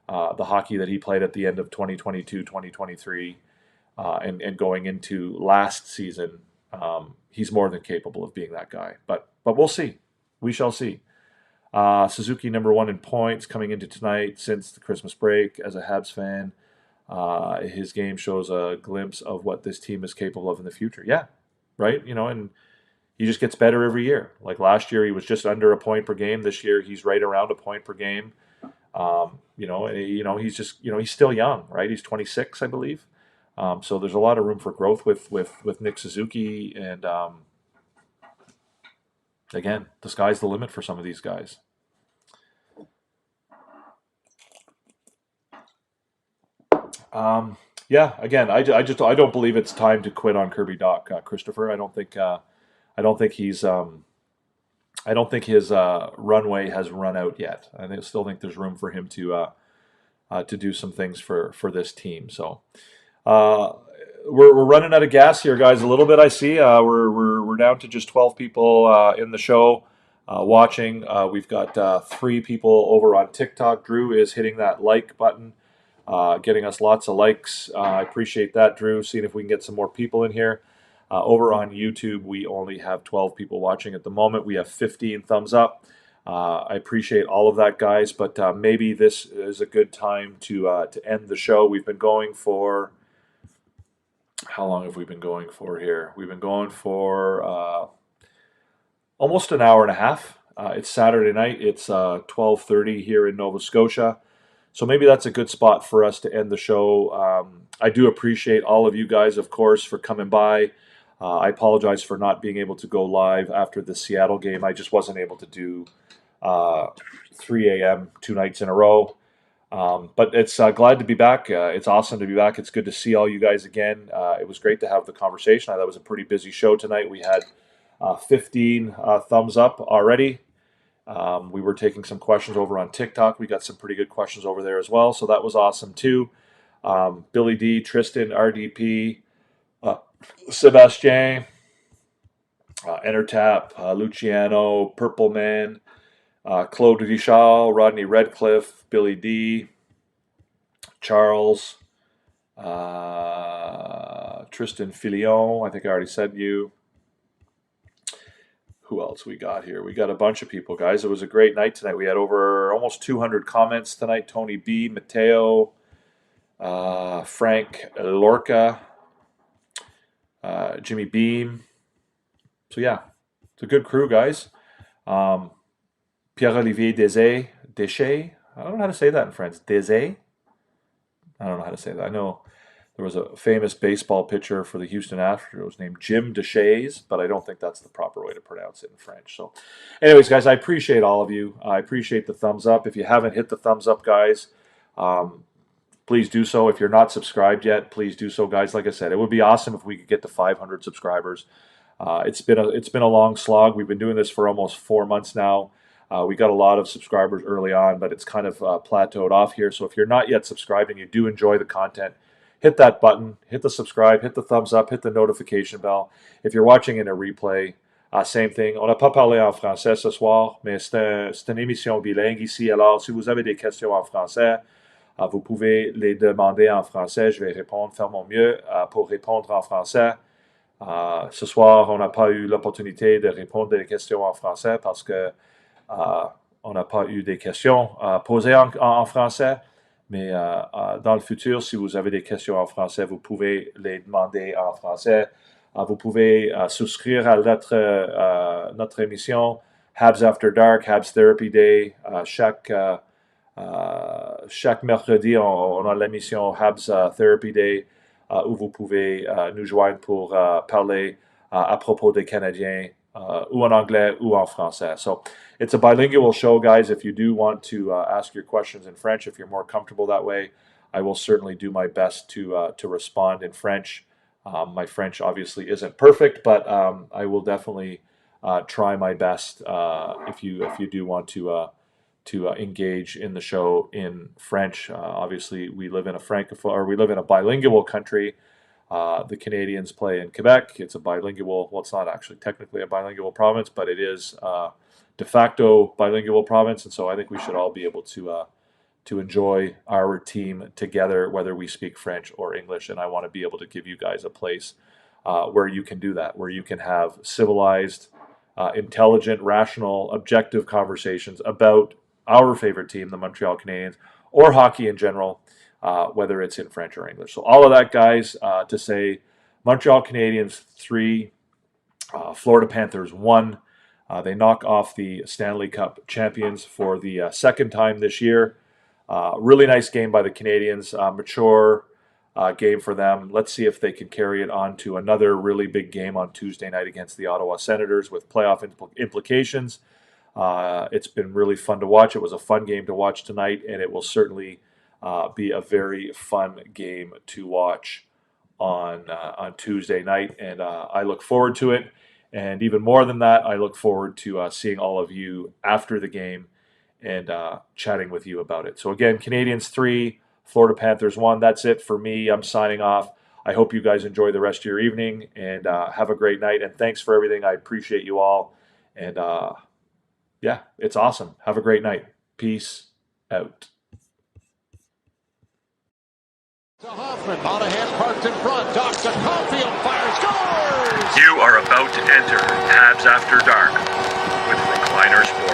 the hockey that he played at the end of 2022, 2023, and going into last season, he's more than capable of being that guy. But we'll see. We shall see. Suzuki #1 in points coming into tonight since the Christmas break. As a Habs fan, his game shows a glimpse of what this team is capable of in the future. Yeah, right? And he just gets better every year. Like last year, he was just under a point per game. This year, he's right around a point per game. He's just, he's still young, right? He's 26, I believe. So there's a lot of room for growth with Nick Suzuki. And again, the sky's the limit for some of these guys. Again, I don't believe it's time to quit on Kirby Dach, Christopher. I don't think his runway has run out yet. I still think there's room for him to do some things for this team. So we're running out of gas here, guys. A little bit, I see. We're down to just 12 people in the show watching. We've got 3 people over on TikTok. Drew is hitting that like button. Getting us lots of likes. I appreciate that, Drew. Seeing if we can get some more people in here. Over on YouTube, we only have 12 people watching at the moment. We have 15 thumbs up. I appreciate all of that, guys. But maybe this is a good time to end the show. We've been going for... How long have we been going for here? We've been going for almost an hour and a half. It's Saturday night. It's 12:30 here in Nova Scotia. So maybe that's a good spot for us to end the show. I do appreciate all of you guys, of course, for coming by. I apologize for not being able to go live after the Seattle game. I just wasn't able to do 3 a.m. 2 nights in a row. But it's glad to be back. It's awesome to be back. It's good to see all you guys again. It was great to have the conversation. I thought it was a pretty busy show tonight. We had 15 thumbs up already. We were taking some questions over on TikTok. We got some pretty good questions over there as well, so that was awesome too. Billy D, Tristan, RDP, Sebastien, Entertap, Luciano, Purple Man, Claude Richard, Rodney Redcliffe, Billy D, Charles, Tristan Filion, I think I already said you. Who else we got here? We got a bunch of people, guys. It was a great night tonight. We had over almost 200 comments tonight. Tony B, Mateo, Frank Lorca, Jimmy Beam. So yeah, it's a good crew, guys. Pierre-Olivier Deschet. I don't know how to say that in French. Deschet? I don't know how to say that. I know there was a famous baseball pitcher for the Houston Astros named Jim Deschets, but I don't think that's the proper way to pronounce it in French. So anyways, guys, I appreciate all of you. I appreciate the thumbs up. If you haven't hit the thumbs up, guys, please do so. If you're not subscribed yet, please do so, guys. Like I said, it would be awesome if we could get to 500 subscribers. It's been a long slog. We've been doing this for almost 4 months now. We got a lot of subscribers early on, but it's kind of plateaued off here. So if you're not yet subscribed and you do enjoy the content, hit that button, hit the subscribe, hit the thumbs up, hit the notification bell. If you're watching in a replay, same thing. On n'a pas parlé en français ce soir, mais c'est une émission bilingue ici. Alors, si vous avez des questions en français, vous pouvez les demander en français. Je vais répondre, faire mon mieux pour répondre en français. Ce soir, on n'a pas eu l'opportunité de répondre des questions en français parce que on n'a pas eu des questions posées en français. Mais dans le futur, si vous avez des questions en français, vous pouvez les demander en français. Vous pouvez souscrire à notre émission Habs After Dark, Habs Therapy Day. Chaque mercredi, on a l'émission Habs Therapy Day où vous pouvez nous joindre pour parler à propos des Canadiens ou en anglais ou en français. So it's a bilingual show, guys. If you do want to ask your questions in French, if you're more comfortable that way, I will certainly do my best to respond in French. My French obviously isn't perfect, but I will definitely try my best if you do want to engage in the show in French. Obviously, we live in a bilingual country. The Canadians play in Quebec. It's a bilingual. Well, it's not actually technically a bilingual province, but it is de facto bilingual province, and so I think we should all be able to to enjoy our team together, whether we speak French or English. And I want to be able to give you guys a place where you can do that, where you can have civilized, intelligent, rational, objective conversations about our favorite team, the Montreal Canadiens, or hockey in general, whether it's in French or English. So all of that, guys, to say Montreal Canadiens 3, Florida Panthers 1. They knock off the Stanley Cup champions for the second time this year. Really nice game by the Canadiens, mature game for them. Let's see if they can carry it on to another really big game on Tuesday night against the Ottawa Senators with playoff implications. It's been really fun to watch. It was a fun game to watch tonight, and it will certainly be a very fun game to watch on Tuesday night. And I look forward to it. And even more than that, I look forward to seeing all of you after the game and chatting with you about it. So again, Canadiens 3, Florida Panthers 1. That's it for me. I'm signing off. I hope you guys enjoy the rest of your evening and have a great night. And thanks for everything. I appreciate you all. And yeah, it's awesome. Have a great night. Peace out. To Hoffman, Monahan parked in front, Doc to Caulfield, fires, scores! You are about to enter Habs After Dark with Recliner Sports.